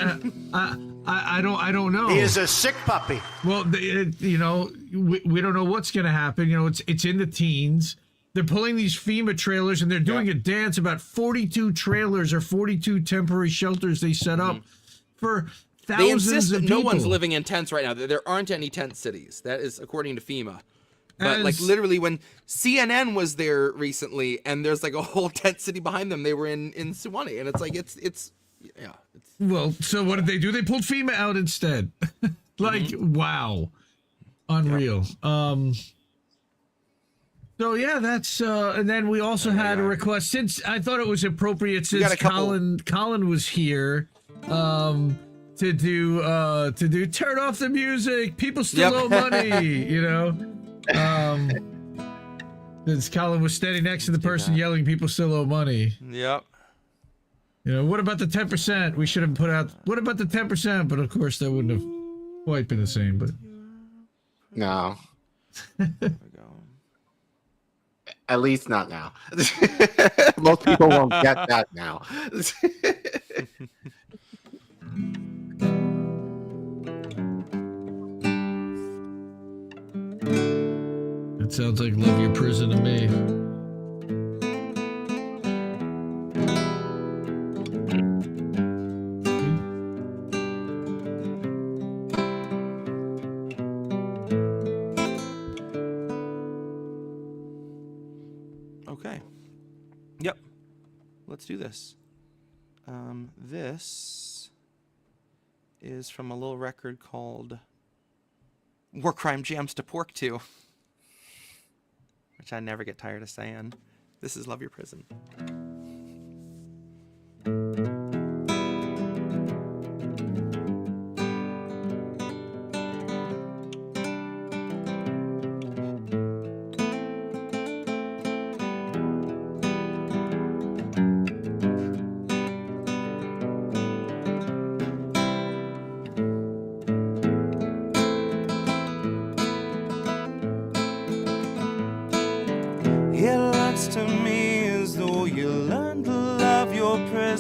I don't know. He is a sick puppy. Well, you know, we don't know what's going to happen. You know, it's in the teens. They're pulling these FEMA trailers, and they're doing a dance about 42 trailers or 42 temporary shelters they set up for thousands they insist of that people. no one's living in tents right now. There aren't any tent cities. That is according to FEMA. But like literally when CNN was there recently, and there's like a whole tent city behind them, they were in Suwannee, and it's like it's well, so what did they do? They pulled FEMA out instead. Like, wow. Unreal. So yeah, that's and then we also had a request, since I thought it was appropriate, since Collin was here, to do turn off the music, people still owe money, you know. Since Collin was standing next to the person yelling people still owe money. Yep. You know, what about the 10%? We should have put out, what about the 10%? But of course that wouldn't have quite been the same, but no. At least not now. Most people won't get that now. it sounds like Love Your Prison to me. Okay. Yep. Let's do this. This is from a little record called War Crime Jams to Pork To, which I never get tired of saying. This is Love Your Prison.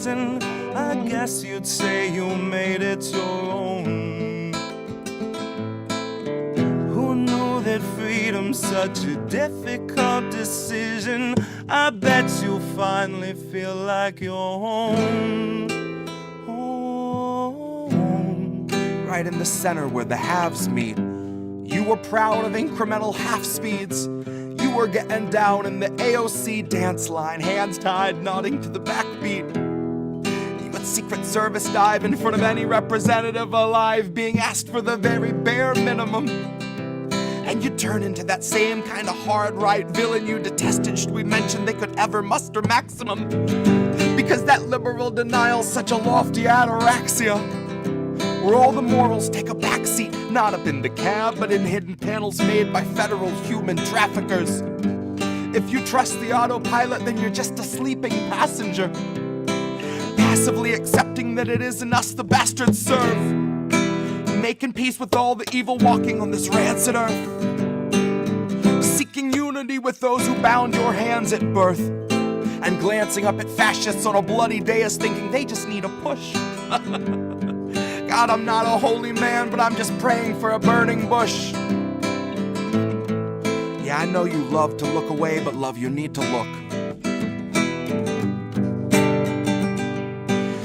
prison, I guess you'd say you made it your own. Who knew that freedom's such a difficult decision? I bet you'll finally feel like you're home. Home. Right in the center where the halves meet. You were proud of incremental half speeds. You were getting down in the AOC dance line, hands tied, nodding to the backbeat. You would Secret Service dive in front of any representative alive, being asked for the very bare minimum. And you'd turn into that same kind of hard right villain you detested should we mention they could ever muster maximum. Because that liberal denial's such a lofty ataraxia, where all the morals take a backseat, not up in the cab, but in hidden panels made by federal human traffickers. If you trust the autopilot, then you're just a sleeping passenger, passively accepting that it isn't us the bastards serve, making peace with all the evil walking on this rancid earth, seeking unity with those who bound your hands at birth, and glancing up at fascists on a bloody dais thinking they just need a push. God, I'm not a holy man, but I'm just praying for a burning bush. Yeah, I know you love to look away, but love, you need to look.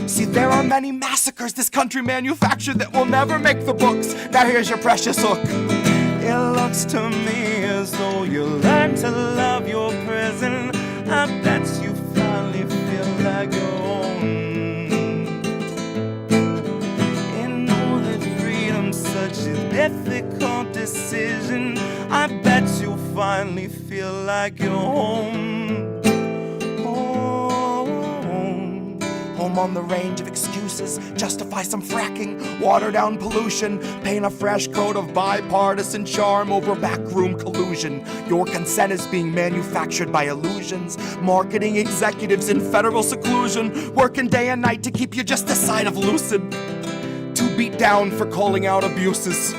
See, there are many massacres this country manufactured that will never make the books. Now here's your precious hook. It looks to me as though you learned to love your prison. I bet you finally feel like your own. Such a difficult decision. I bet you'll finally feel like you're home. Home. Home on the range of excuses, justify some fracking, water down pollution, paint a fresh coat of bipartisan charm over backroom collusion. Your consent is being manufactured by illusions, marketing executives in federal seclusion, working day and night to keep you just a side of lucid. Too beat down for calling out abuses.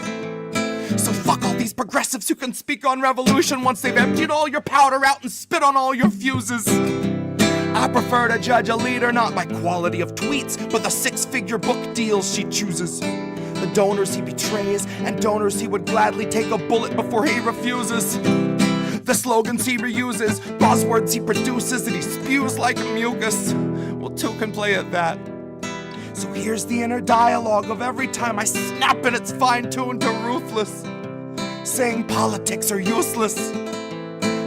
So fuck all these progressives who can speak on revolution once they've emptied all your powder out and spit on all your fuses. I prefer to judge a leader not by quality of tweets, but the six-figure book deals she chooses, the donors he betrays and donors he would gladly take a bullet before he refuses, the slogans he reuses, buzzwords he produces that he spews like mucus. Well, two can play at that. So here's the inner dialogue of every time I snap and it's fine-tuned to ruthless, saying politics are useless.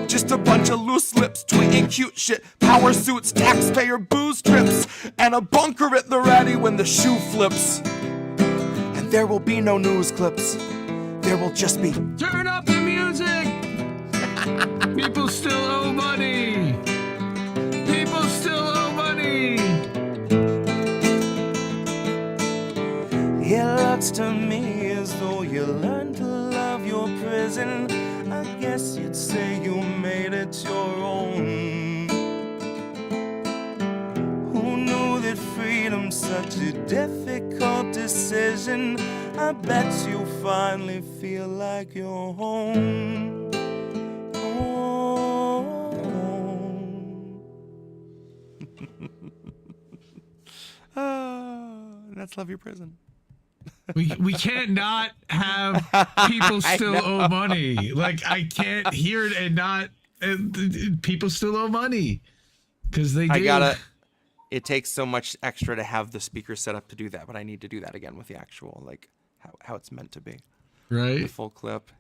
Just a bunch of loose lips tweeting cute shit, power suits, taxpayer booze trips, and a bunker at the ready when the shoe flips. And there will be no news clips. There will just be Turn up the music! People still owe money! People still owe money! It looks to me as though you learned to love your prison. I guess you'd say you made it your own. Who knew that freedom's such a difficult decision? I bet you finally feel like you're home. Home. That's Love Your Prison. We can't not have people still owe money. Like, I can't hear it and not people still owe money because they do. It takes so much extra to have the speaker set up to do that, but I need to do that again with the actual, like, how it's meant to be. Right. The full clip.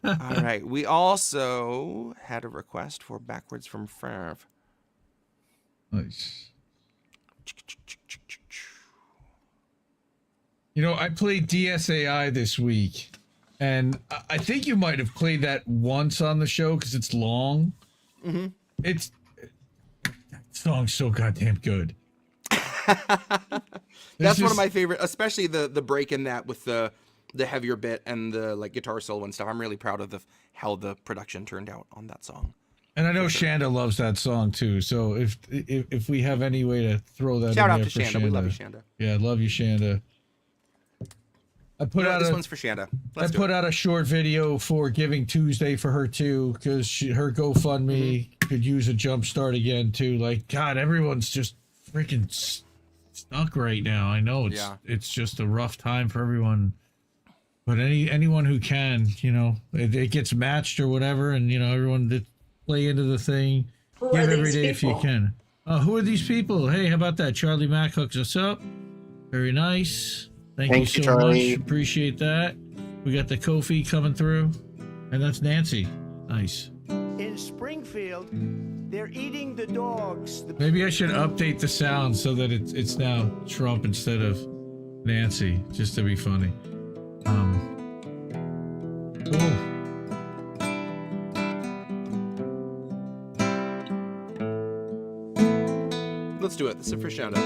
All right. We also had a request for Backwards from Ferv. Nice. You know, I played DSAI this week, and I think you might have played that once on the show because it's long. Mm-hmm. That song's so goddamn good. That's one of my favorite, especially the break in that with the heavier bit and the like guitar solo and stuff. I'm really proud of how the production turned out on that song. And I know Shanda loves that song too. So if we have any way to throw that shout in out there to Shanda. We love you, Shanda. Yeah, I love you, Shanda. This one's for Shanda. I put out a short video for Giving Tuesday for her too, because her GoFundMe could use a jump start again too. Like, God, everyone's just freaking stuck right now. I know it's just a rough time for everyone, but anyone who can, you know, it gets matched or whatever, and you know, everyone that play into the thing. Give every day if you can. Who are these people? Hey, how about that? Charlie Mack hooks us up. Very nice. Thank you so Charlie. much. Appreciate that. We got the Kofi coming through, and that's Nancy. Nice. In Springfield, they're eating the dogs. Maybe I should update the sound so that it's now Trump instead of Nancy, just to be funny. Cool. Let's do it. This is the first shout out.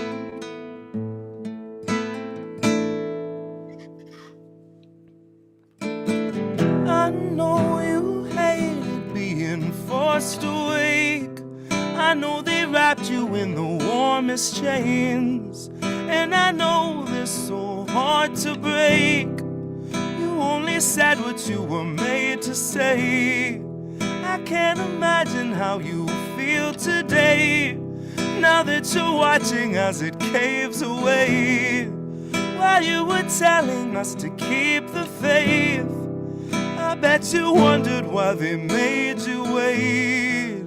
I know you hated being forced awake. I know they wrapped you in the warmest chains, and I know they're so hard to break. You only said what you were made to say. I can't imagine how you feel today, now that you're watching as it caves away. While you were telling us to keep the faith, I bet you wondered why they made you wait.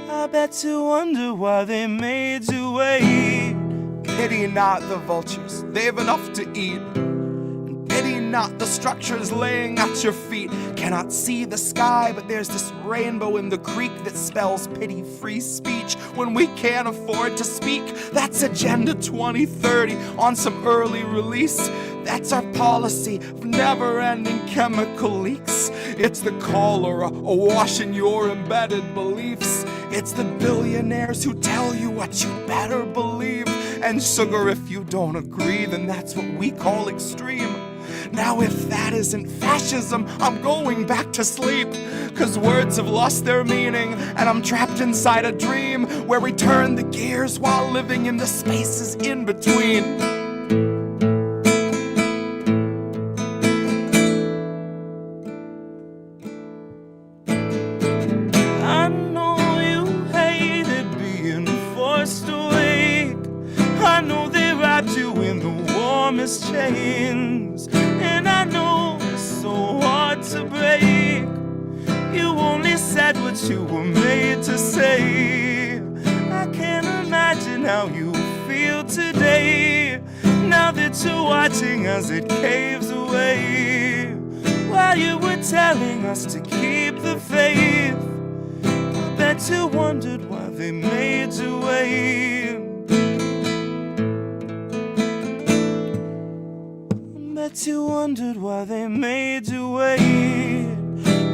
I bet you wonder why they made you wait. Pity not the vultures, they've enough to eat. And pity not the structures laying at your feet. Cannot see the sky, but there's this rainbow in the creek that spells pity free speech. When we can't afford to speak, that's Agenda 2030 on some early release. That's our policy of never-ending chemical leaks. It's the cholera awash in your embedded beliefs. It's the billionaires who tell you what you better believe. And sugar, if you don't agree, then that's what we call extreme. Now if that isn't fascism, I'm going back to sleep. 'Cause words have lost their meaning, and I'm trapped inside a dream where we turn the gears while living in the spaces in between. I know you hated being forced awake. I know they wrapped you in the warmest chains, and I know it's so hard to break. You only said what you were made to say. I can't imagine how you feel today, now that you're watching as it caves away. While you were telling us to keep the faith, I bet you wondered why they made you wait. I bet you wondered why they made you wait.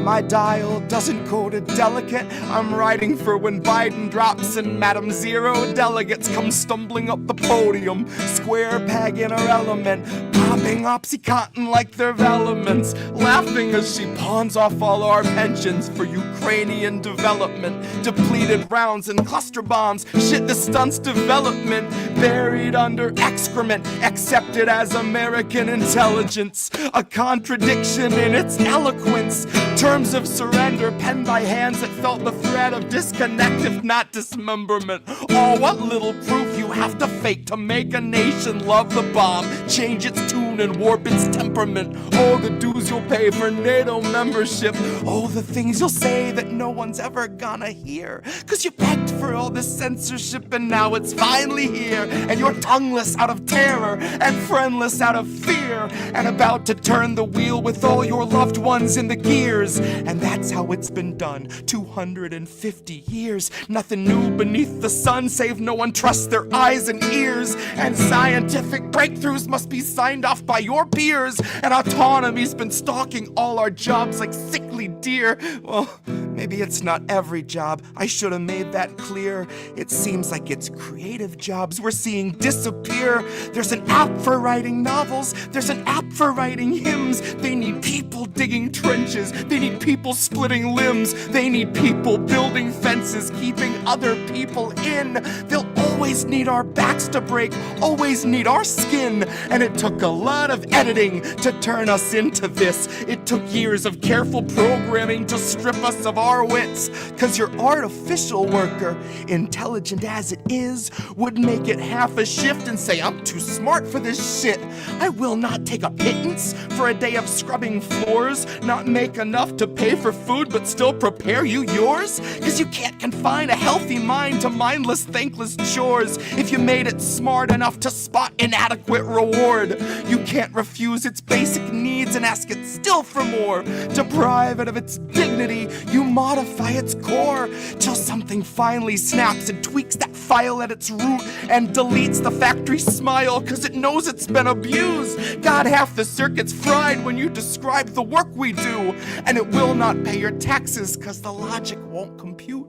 My dial doesn't go to delicate. I'm writing for when Biden drops and Madam Zero delegates come stumbling up the podium, square peg in her element, popping Oxycontin like they're elements, laughing as she pawns off all our pensions for Ukrainian development, depleted rounds and cluster bombs, shit that stunts development, buried under excrement, accepted as American intelligence, a contradiction in its eloquence, terms of surrender penned by hands that felt the threat of disconnect if not dismemberment. Oh, what little proof you have to fake to make a nation love the bomb, change its tune and warp its temperament. Oh, the dues you'll pay for NATO membership. Oh, the things you'll say that no one's ever gonna hear, 'cause you begged for all this censorship and now it's finally here, and you're tongueless out of terror and friendless out of fear, and about to turn the wheel with all your loved ones in the gears. And that's how it's been done 250 years. Nothing new beneath the sun, save no one trusts their eyes and ears. And scientific breakthroughs must be signed off by your peers. And autonomy's been stalking all our jobs like sickly deer. Well, maybe it's not every job. I should have made that clear. It seems like it's creative jobs we're seeing disappear. There's an app for writing novels. There's an app for writing hymns. They need people digging trenches. They need people splitting limbs. They need people building fences, keeping other people in. They'll always need our backs to break, always need our skin. And it took a lot of editing to turn us into this. It took years of careful programming to strip us of our wits. Cause your artificial worker, intelligent as it is, would make it half a shift and say, I'm too smart for this shit. I will not take a pittance for a day of scrubbing floors, not make enough to pay for food but still prepare you yours. Cause you can't confine a healthy mind to mindless, thankless chores. If you made it smart enough to spot inadequate reward, you can't refuse its basic needs and ask it still for more. Deprive it of its dignity, you modify its core till something finally snaps and tweaks that file at its root and deletes the factory smile cause it knows it's been abused. God, half the circuit's fried when you describe the work we do, and it will not pay your taxes cause the logic won't compute.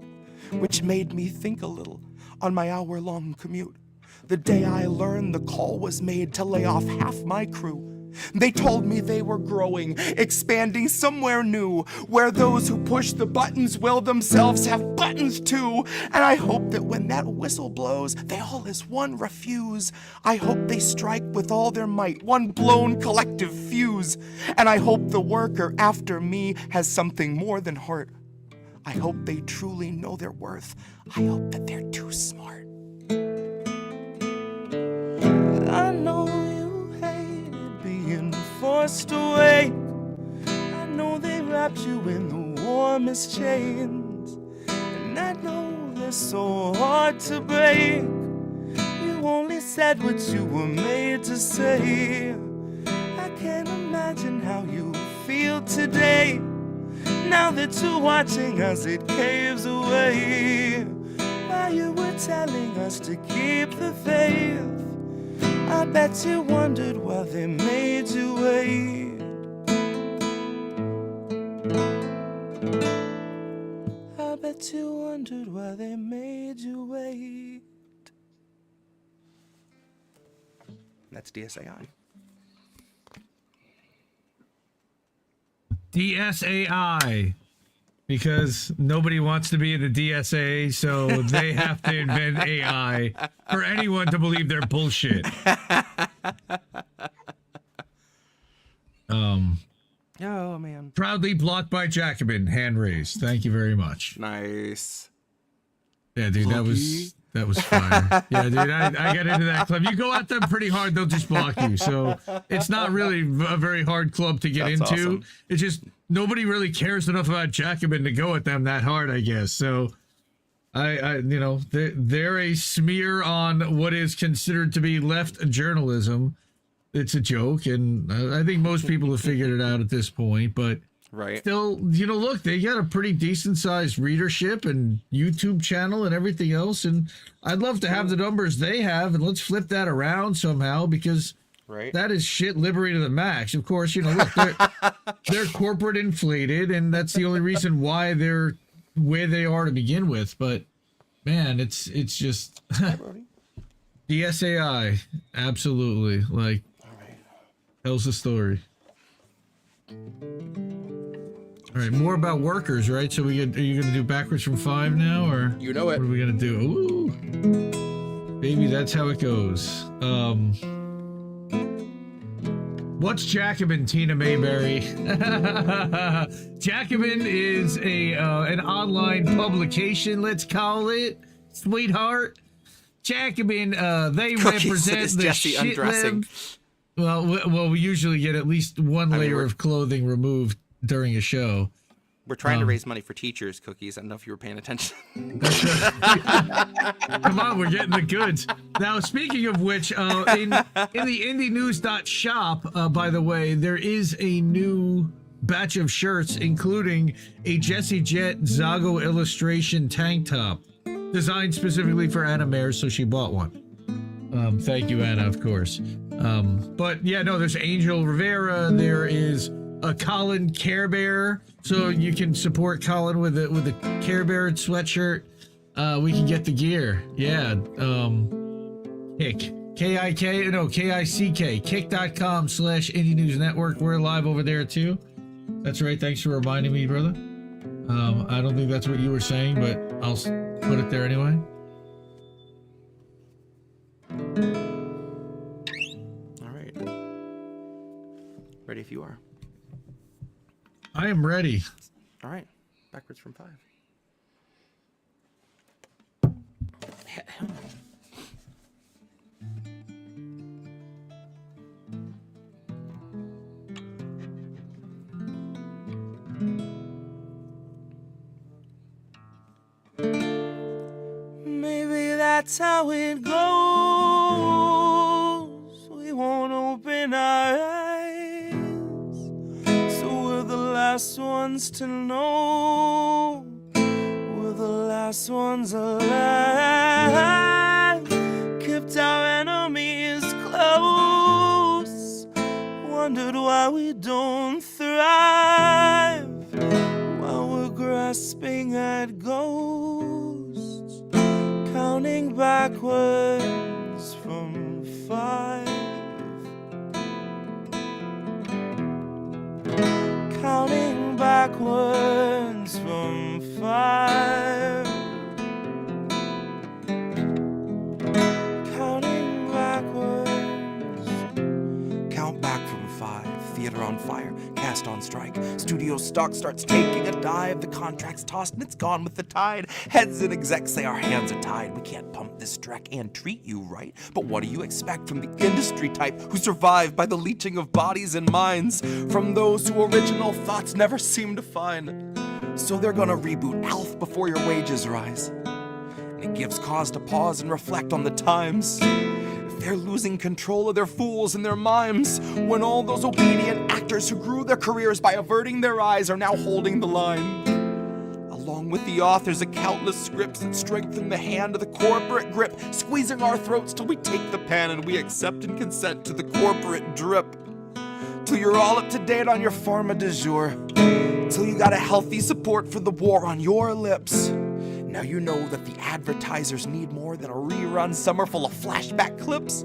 Which made me think a little on my hour-long commute. The day I learned the call was made to lay off half my crew. They told me they were growing, expanding somewhere new, where those who push the buttons will themselves have buttons too. And I hope that when that whistle blows, they all as one refuse. I hope they strike with all their might, one blown collective fuse. And I hope the worker after me has something more than heart. I hope they truly know their worth. I hope that they're too smart. I know you hated being forced away. I know they wrapped you in the warmest chains. And I know they're so hard to break. You only said what you were made to say. I can't imagine how you feel today, now that you're watching as it caves away. While you were telling us to keep the faith, I bet you wondered why they made you wait. I bet you wondered why they made you wait. That's DSAI. DSAI, because nobody wants to be in the DSA, so they have to invent AI for anyone to believe they're bullshit. Oh man. Proudly blocked by Jacobin, hand raised. Thank you very much. Nice. Yeah, dude, that was fire. Yeah, dude, I got into that club. You go at them pretty hard, they'll just block you. So it's not really a very hard club to get into. Awesome. It's just nobody really cares enough about Jacobin to go at them that hard, I guess. So I you know, they're a smear on what is considered to be left journalism. It's a joke, and I think most people have figured it out at this point, but right. Still, you know, look, they got a pretty decent sized readership and YouTube channel and everything else. And I'd love to have the numbers they have, and let's flip that around somehow, because that is shit Liberty to the max. Of course, you know, look, they're corporate inflated, and that's the only reason why they're where they are to begin with. But man, it's just DSAI. Absolutely. Like, tells the story. All right, more about workers, right? So are you gonna do backwards from 5 now, or you know it? What are we gonna do? Ooh, baby, that's how it goes. What's Jacobin, Tina Mayberry? Jacobin is an online publication, let's call it, sweetheart. Jacobin, they represent the Jesse shit undressing. Well, we usually get at least one layer of clothing removed during a show. We're trying to raise money for teachers, Cookies. I don't know if you were paying attention. That's right. Come on, we're getting the goods. Now, speaking of which, in the indienews.shop, by the way, there is a new batch of shirts, including a Jesse Jett Zago illustration tank top, designed specifically for Anna Mayer, so she bought one. Thank you, Anna, of course. But yeah, no, there's Angel Rivera. There is a Collin Care Bear, so you can support Collin with a Care Bear sweatshirt. We can get the gear. Yeah. Kick. K-I-C-K. Kick.com/Indie News Network. We're live over there too. That's right. Thanks for reminding me, brother. I don't think that's what you were saying, but I'll put it there anyway. All right. Ready if you are. I am ready. All right. Backwards from 5. Maybe that's how it goes. We won't open our eyes, so we're the last ones to know. We're the last ones alive. Kept our enemies close. Wondered why we don't thrive while we're grasping at ghosts. Counting backwards from 5. Counting backwards from 5. Counting backwards. Count back from 5. Theater on fire, cast on strike. Studio stock starts taking a dive. The contract's tossed and it's gone with the tide. Heads and execs say our hands are tied. We can't pump this dreck and treat you right. But what do you expect from the industry type who survive by the leeching of bodies and minds from those who original thoughts never seem to find? So they're gonna reboot Alf before your wages rise. And it gives cause to pause and reflect on the times. They're losing control of their fools and their mimes when all those obedient actors who grew their careers by averting their eyes are now holding the line. Along with the authors of countless scripts that strengthen the hand of the corporate grip, squeezing our throats till we take the pen and we accept and consent to the corporate drip. Till you're all up to date on your pharma du jour. Till you got a healthy support for the war on your lips. Now you know that the advertisers need more than a rerun summer full of flashback clips.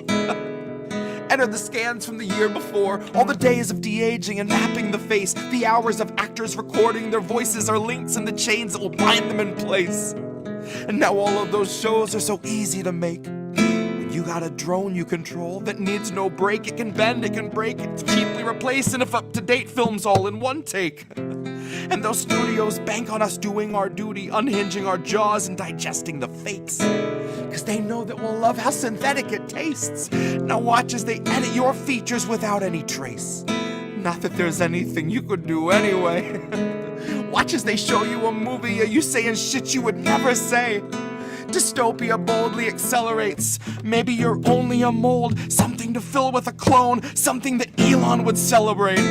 Enter the scans from the year before, all the days of de-aging and mapping the face. The hours of actors recording their voices are links in the chains that will bind them in place. And now all of those shows are so easy to make. When you got a drone you control that needs no break, it can bend, it can break, it's cheaply replaced, and if up-to-date films all in one take. And those studios bank on us doing our duty, unhinging our jaws and digesting the fakes. Cause they know that we'll love how synthetic it tastes. Now watch as they edit your features without any trace. Not that there's anything you could do anyway. Watch as they show you a movie of you saying shit you would never say. Dystopia boldly accelerates. Maybe you're only a mold, something to fill with a clone, something that Elon would celebrate.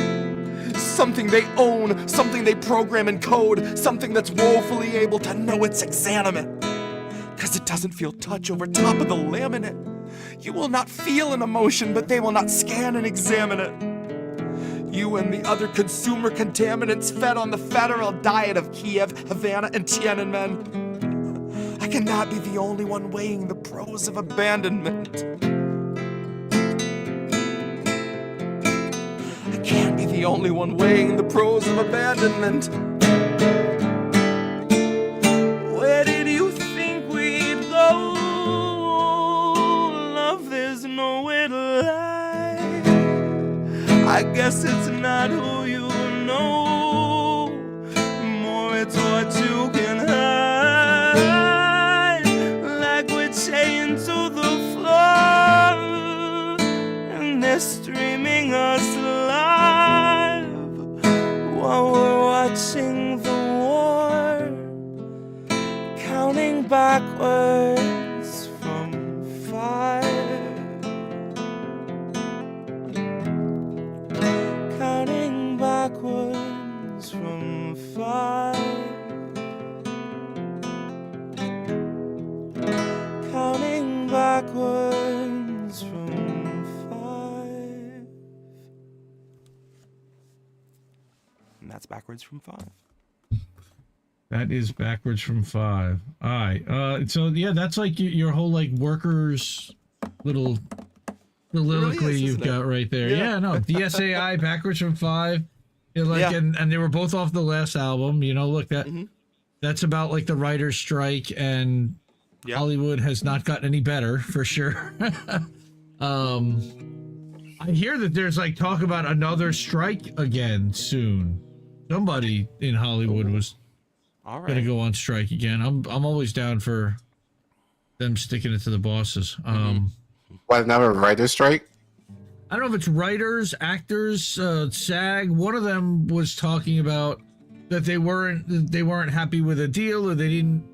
Something they own, something they program and code, something that's woefully able to know it's exanimate. Cause it doesn't feel touch over top of the laminate. You will not feel an emotion, but they will not scan and examine it. You and the other consumer contaminants fed on the federal diet of Kiev, Havana, and Tiananmen. I cannot be the only one weighing the pros of abandonment. Can't be the only one weighing the pros of abandonment. Where did you think we'd go? Love, there's nowhere to lie. I guess it's not who you know. More it's what you can hide. Like we're chained to the floor, and they're streaming us live while we're watching the war, counting backwards from 5, counting backwards from 5, counting backwards from 5. And that's backwards from 5. That is backwards from 5. All right. So yeah, that's like your whole like workers little soliloquy you've got right there. Yeah, no, DSAI backwards from 5. Yeah, like, Yeah. and they were both off the last album. You know, look, that's about like the writer's strike and Yep. Hollywood has not gotten any better, for sure. I hear that there's like talk about another strike again soon. Somebody in Hollywood was gonna go on strike again. I'm always down for them sticking it to the bosses. What, another writer's strike? I don't know if it's writers, actors, SAG. One of them was talking about that they weren't happy with a deal, or they didn't.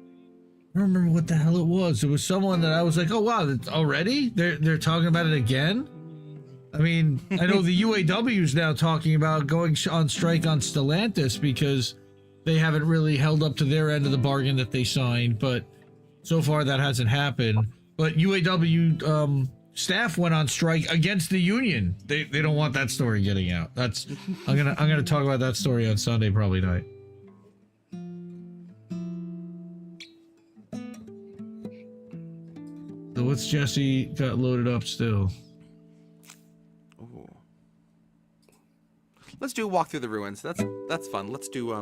I don't remember what the hell it was. It was someone that I was like, oh wow, already they're talking about it again. I mean, I know the UAW is now talking about going on strike on Stellantis because they haven't really held up to their end of the bargain that they signed, but so far that hasn't happened. But UAW staff went on strike against the union. They don't want that story getting out. That's I'm gonna talk about that story on Sunday probably night. So what's Jesse got loaded up still? Let's do a walk through the ruins. That's fun. Let's do I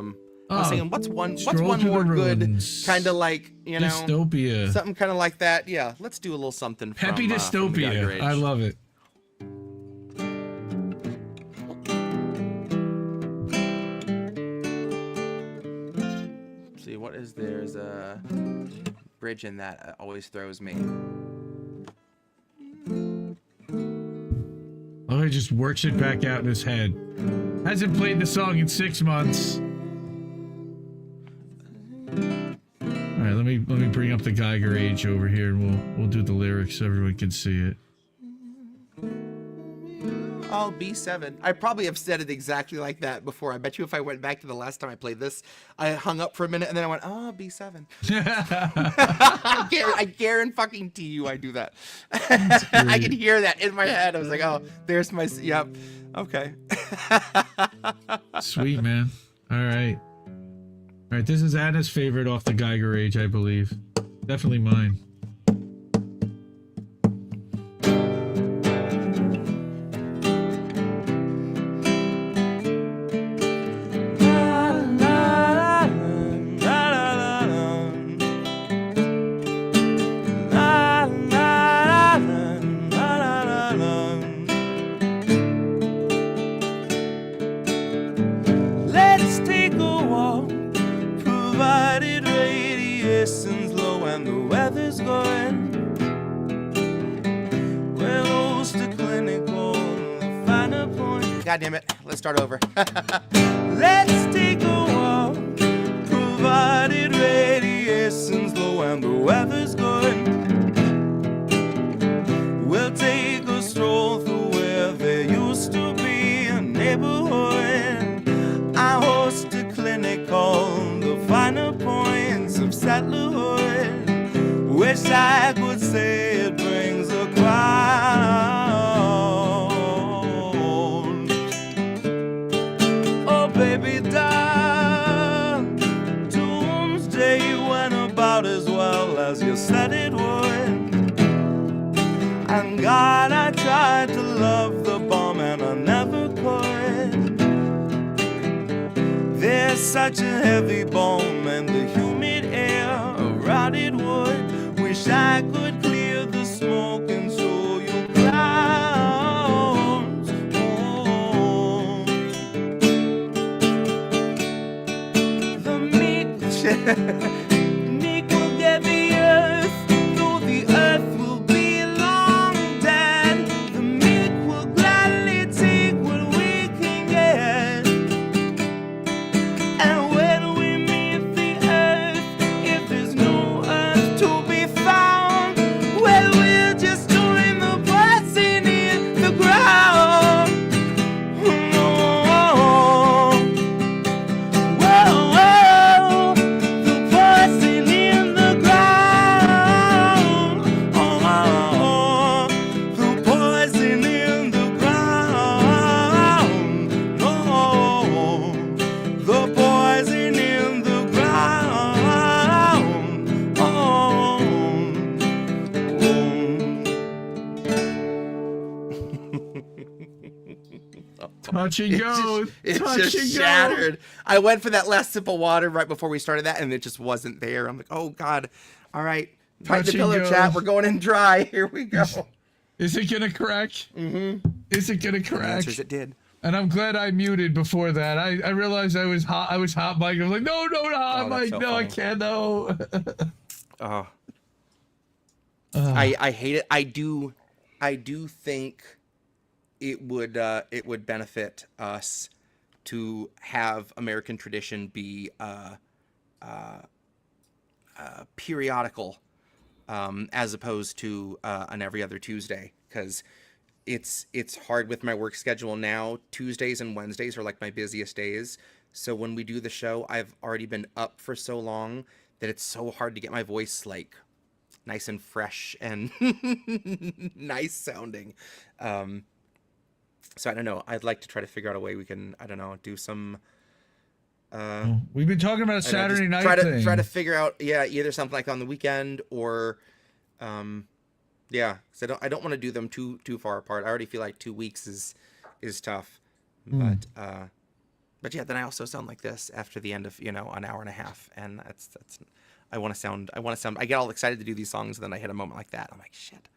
was Oh, thinking, what's one Stroll through more the good ruins. kind of like, you know, Dystopia. something kind of like that. Yeah, let's do a little something. Happy from the dystopia. Geiger Age. I love it. Let's see, what is there's a bridge in that always throws me. Oh, he just works it back out in his head. Hasn't played the song in 6 months. All right, let me bring up the Geiger Age over here, and we'll do the lyrics so everyone can see it. Oh, B7. I probably have said it exactly like that before. I bet you if I went back to the last time I played this, I hung up for a minute and then I went, oh, B7. I guarantee you I do that. I can hear that in my head. I was like, oh, there's my, yep. Okay. Sweet, man. All right. All right, this is Anna's favorite off the Geiger Age, I believe. Definitely mine. Let's take a walk, provided radiation's low and the weather's going. We'll host a clinic on the finer point. God damn it. Let's start over. Let's take a walk, provided radiation's low and the weather's good. We'll take a stroll through where there used to be a neighborhood. I host a clinic on the finer points of settlerhood. Wish I could say it brings a crowd. Oh, baby, darling, doomsday went about as well as you said it would. And God, I tried to love the bomb and I never could. There's such a heavy bomb and the humid air, a rotted wood. Wish I could clear the smoke and show you clouds. Oh. The meek will get the earth, though the earth will be long dead. The meek will gladly take what we can get. And when we meet the earth, if there's no earth to be found, well, we'll just join the blessing in the ground. Whoa, the blessing in the ground. The poison in the ground. No, the poison in the ground. Touch and go. It Touch just and go. shattered. I went for that last sip of water right before we started that, and it just wasn't there. I'm like, oh God. All right. Fight the Touch and pillow go. chat. We're going in dry. Here we go. Is it gonna crack? Mm-hmm. Is it gonna The crack? answers it did. And I'm glad I muted before that. I realized I was hot. I was hot mic. I was like, no, hot that's mic. so No, I funny. can't. No. Oh. I hate it. I do think it would benefit us to have American tradition be periodical, as opposed to on every other Tuesday, because it's hard with my work schedule now. Tuesdays and Wednesdays are like my busiest days. So when we do the show, I've already been up for so long that it's so hard to get my voice like nice and fresh and nice sounding. So I don't know. I'd like to try to figure out a way we can, I don't know, do some. We've been talking about a I don't know, Saturday just night thing. Try to figure out, either something like on the weekend or, because I don't want to do them too far apart. I already feel like 2 weeks is tough, but yeah, then I also sound like this after the end of an hour and a half, and that's I want to sound. I get all excited to do these songs, and then I hit a moment like that. I'm like, shit.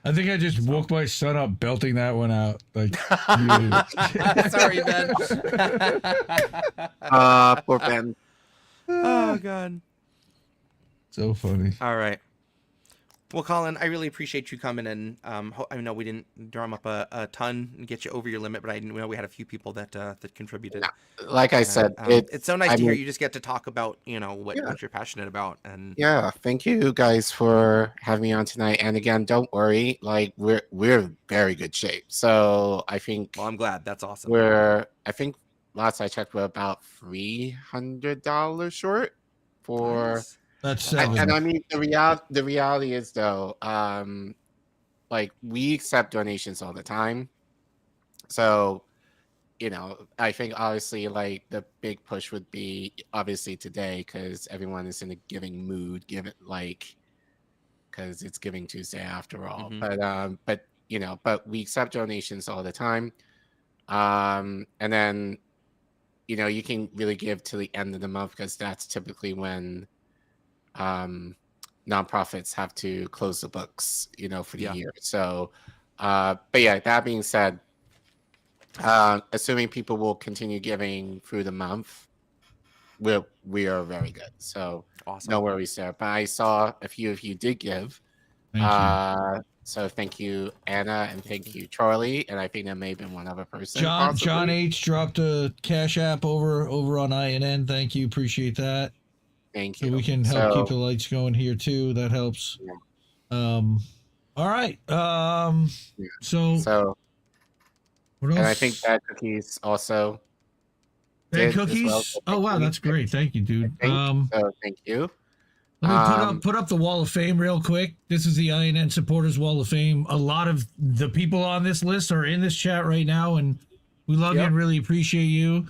I think I just woke my son up belting that one out. Like, Sorry, Ben. Poor Ben. Oh God. so funny. All right. Well, Collin, I really appreciate you coming in. I know we didn't drum up a ton and get you over your limit, but I know we had a few people that contributed. Like I said, it's so nice to hear you just get to talk about what you're passionate about. And yeah, thank you guys for having me on tonight. And again, don't worry, like we're in very good shape. So I think. Well, I'm glad. That's awesome. I think last I checked, we're about $300 short for. Nice. That's 7. And I mean, the reality is though, like we accept donations all the time. So, I think obviously like the big push would be obviously today because everyone is in a giving mood, because it's Giving Tuesday after all. Mm-hmm. But we accept donations all the time. And then, you can really give to the end of the month because that's typically when nonprofits have to close the books, for the year. So, but yeah, that being said, assuming people will continue giving through the month, we are very good. So Awesome. No worries there. But I saw a few of you did give. Thank you. So thank you, Anna, and thank you, Charlie. And I think there may have been one other person. John H dropped a Cash App over on INN. Thank you. Appreciate that. Thank you. So we can help keep the lights going here too. That helps. Yeah. All right. So what else? And I think Bad Cookies also. Bad did as Cookies. well, so Oh thank wow, you. that's great. Thank you, dude. So thank you. Let me put up the Wall of Fame real quick. This is the INN Supporters Wall of Fame. A lot of the people on this list are in this chat right now, and we love you and really appreciate you.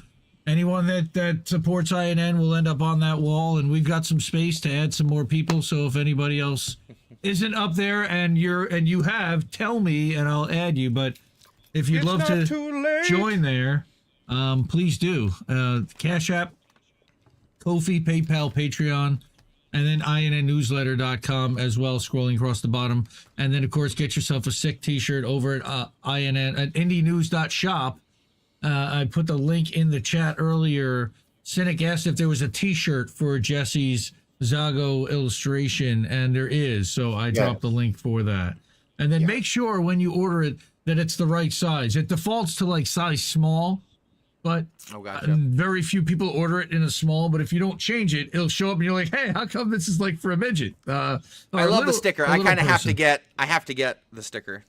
Anyone that supports INN will end up on that wall, and we've got some space to add some more people. So if anybody else isn't up there and you have, tell me and I'll add you. But if you'd love to join there, please do. Cash App, Ko-fi, PayPal, Patreon, and then INNnewsletter.com as well, scrolling across the bottom. And then, of course, get yourself a sick T-shirt over at INN at indienews.shop. I put the link in the chat earlier. Cynic asked if there was a T-shirt for Jesse's Zago illustration, and there is. So I dropped the link for that. And then make sure when you order it that it's the right size. It defaults to like size small, but very few people order it in a small. But if you don't change it, it'll show up and you're like, hey, how come this is like for a midget? I love the sticker. I kind of have to get the sticker.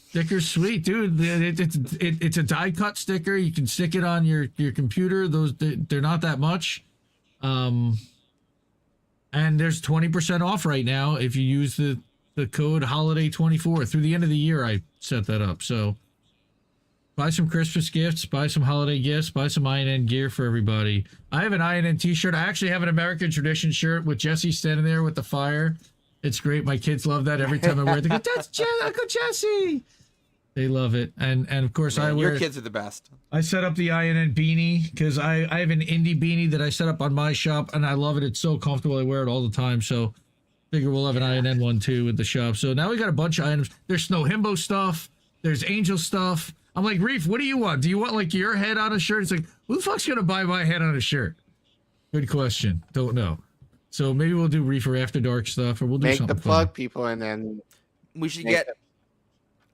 Sticker's sweet, dude. It's a die cut sticker. You can stick it on your computer. They're not that much. And there's 20% off right now if you use the code holiday24 through the end of the year. I set that up. So buy some Christmas gifts, buy some holiday gifts, buy some INN gear for everybody. I have an INN t-shirt. I actually have an American Tradition shirt with Jesse standing there with the fire. It's great. My kids love that. Every time I wear it, they go, that's Uncle Jesse. They love it. And of course, I wear your kids are the best. I set up the INN beanie because I have an indie beanie that I set up on my shop, and I love it. It's so comfortable. I wear it all the time. So Figure we'll have an INN one too at the shop. So now we got a bunch of items. There's Snow Himbo stuff. There's Angel stuff. I'm like, Reef, what do you want? Do you want like your head on a shirt? It's like, who the fuck's gonna buy my head on a shirt? Good question. Don't know. So maybe we'll do Reefer After Dark stuff, or we'll do Make something the plug fun. people, and then We should Make get. it.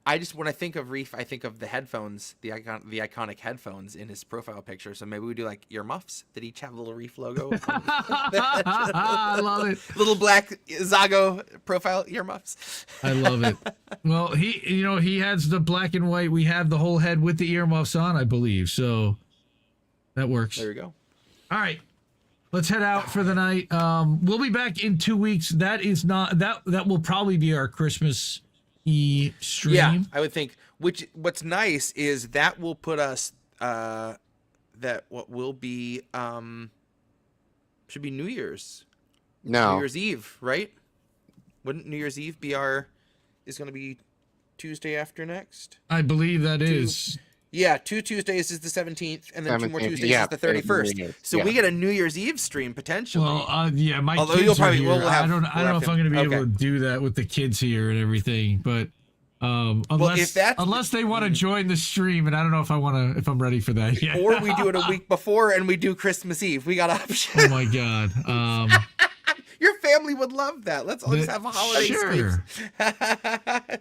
I just when I think of Reef, I think of the headphones, the iconic headphones in his profile picture. So maybe we do like earmuffs that each have a little Reef logo. I love it. Little black Zago profile earmuffs. I love it. Well, he has the black and white. We have the whole head with the earmuffs on, I believe. So that works. There we go. All right. Let's head out for the night. We'll be back in 2 weeks. That is not that will probably be our Christmas stream. Yeah, I would think. What's nice is that will put us that what will be should be New Year's. no. New Year's Eve, right? Wouldn't New Year's Eve be is going to be Tuesday after next? I believe that is. Yeah, 2 Tuesdays is the 17th, and then 2 more 17th, Tuesdays yeah, is the 31st. So yeah. we get a New Year's Eve stream potentially. Well, yeah, my Although kids you'll probably- are here. we'll have- I don't we'll know have if I'm going to be to- able to do that with the kids here and everything, but unless they want to join the stream, and I don't know if I'm ready for that yet. Or we do it a week before and we do Christmas Eve. We got options. Oh my god. Your family would love that. Let's all just have a holiday Sure. stream.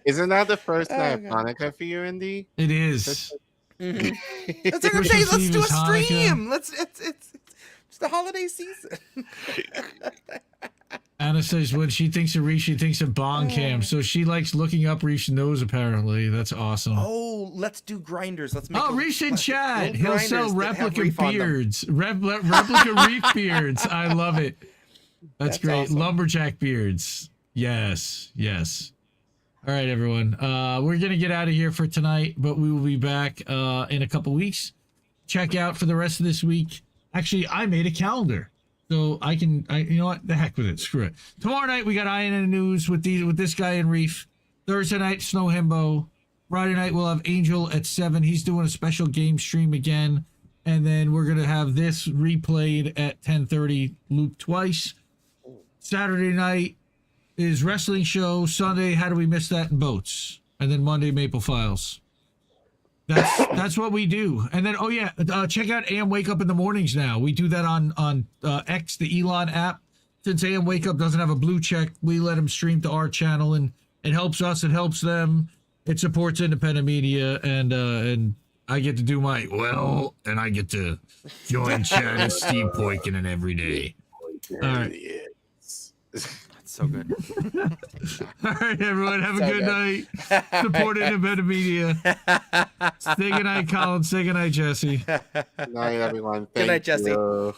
Isn't that the first night of God. Hanukkah for you, Indy? It is. That's what I'm saying. Christmas Let's Eve do a is Hanukkah. stream. It's the holiday season. Anna says when she thinks of Reef, she thinks of Bandcamp. So she likes looking up Reef's nose, apparently. That's awesome. Oh, let's do grinders. Let's make Reef's in chat. little He'll sell grinders that have replica Reef on them. beards. Replica Reef beards. I love it. That's great. awesome. Lumberjack beards. Yes. All right, everyone. We're going to get out of here for tonight, but we will be back in a couple weeks. Check out for the rest of this week. Actually, I made a calendar. So you know what? The heck with it. Screw it. Tomorrow night, we got INN News with this guy in Reef. Thursday night, Snow Himbo. Friday night, we'll have Angel at 7. He's doing a special game stream again. And then we're going to have this replayed at 10:30, loop twice. Saturday night is wrestling show. Sunday, How Do We Miss That in Boats? And then Monday, Maple Files. That's what we do. And then check out AM Wake Up in the mornings now. We do that on X, the Elon app. Since AM Wake Up doesn't have a blue check, we let them stream to our channel, and it helps us, it helps them. It supports independent media, and I get to do and I get to join Chad and Steve Poikinen every day. All right. That's so good. All right, everyone. Have a So good good. night. Support independent media. Say goodnight, Collin. Say goodnight, Jesse. Good night, everyone. Good night, Jesse. You.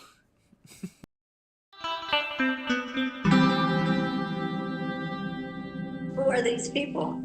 Who are these people?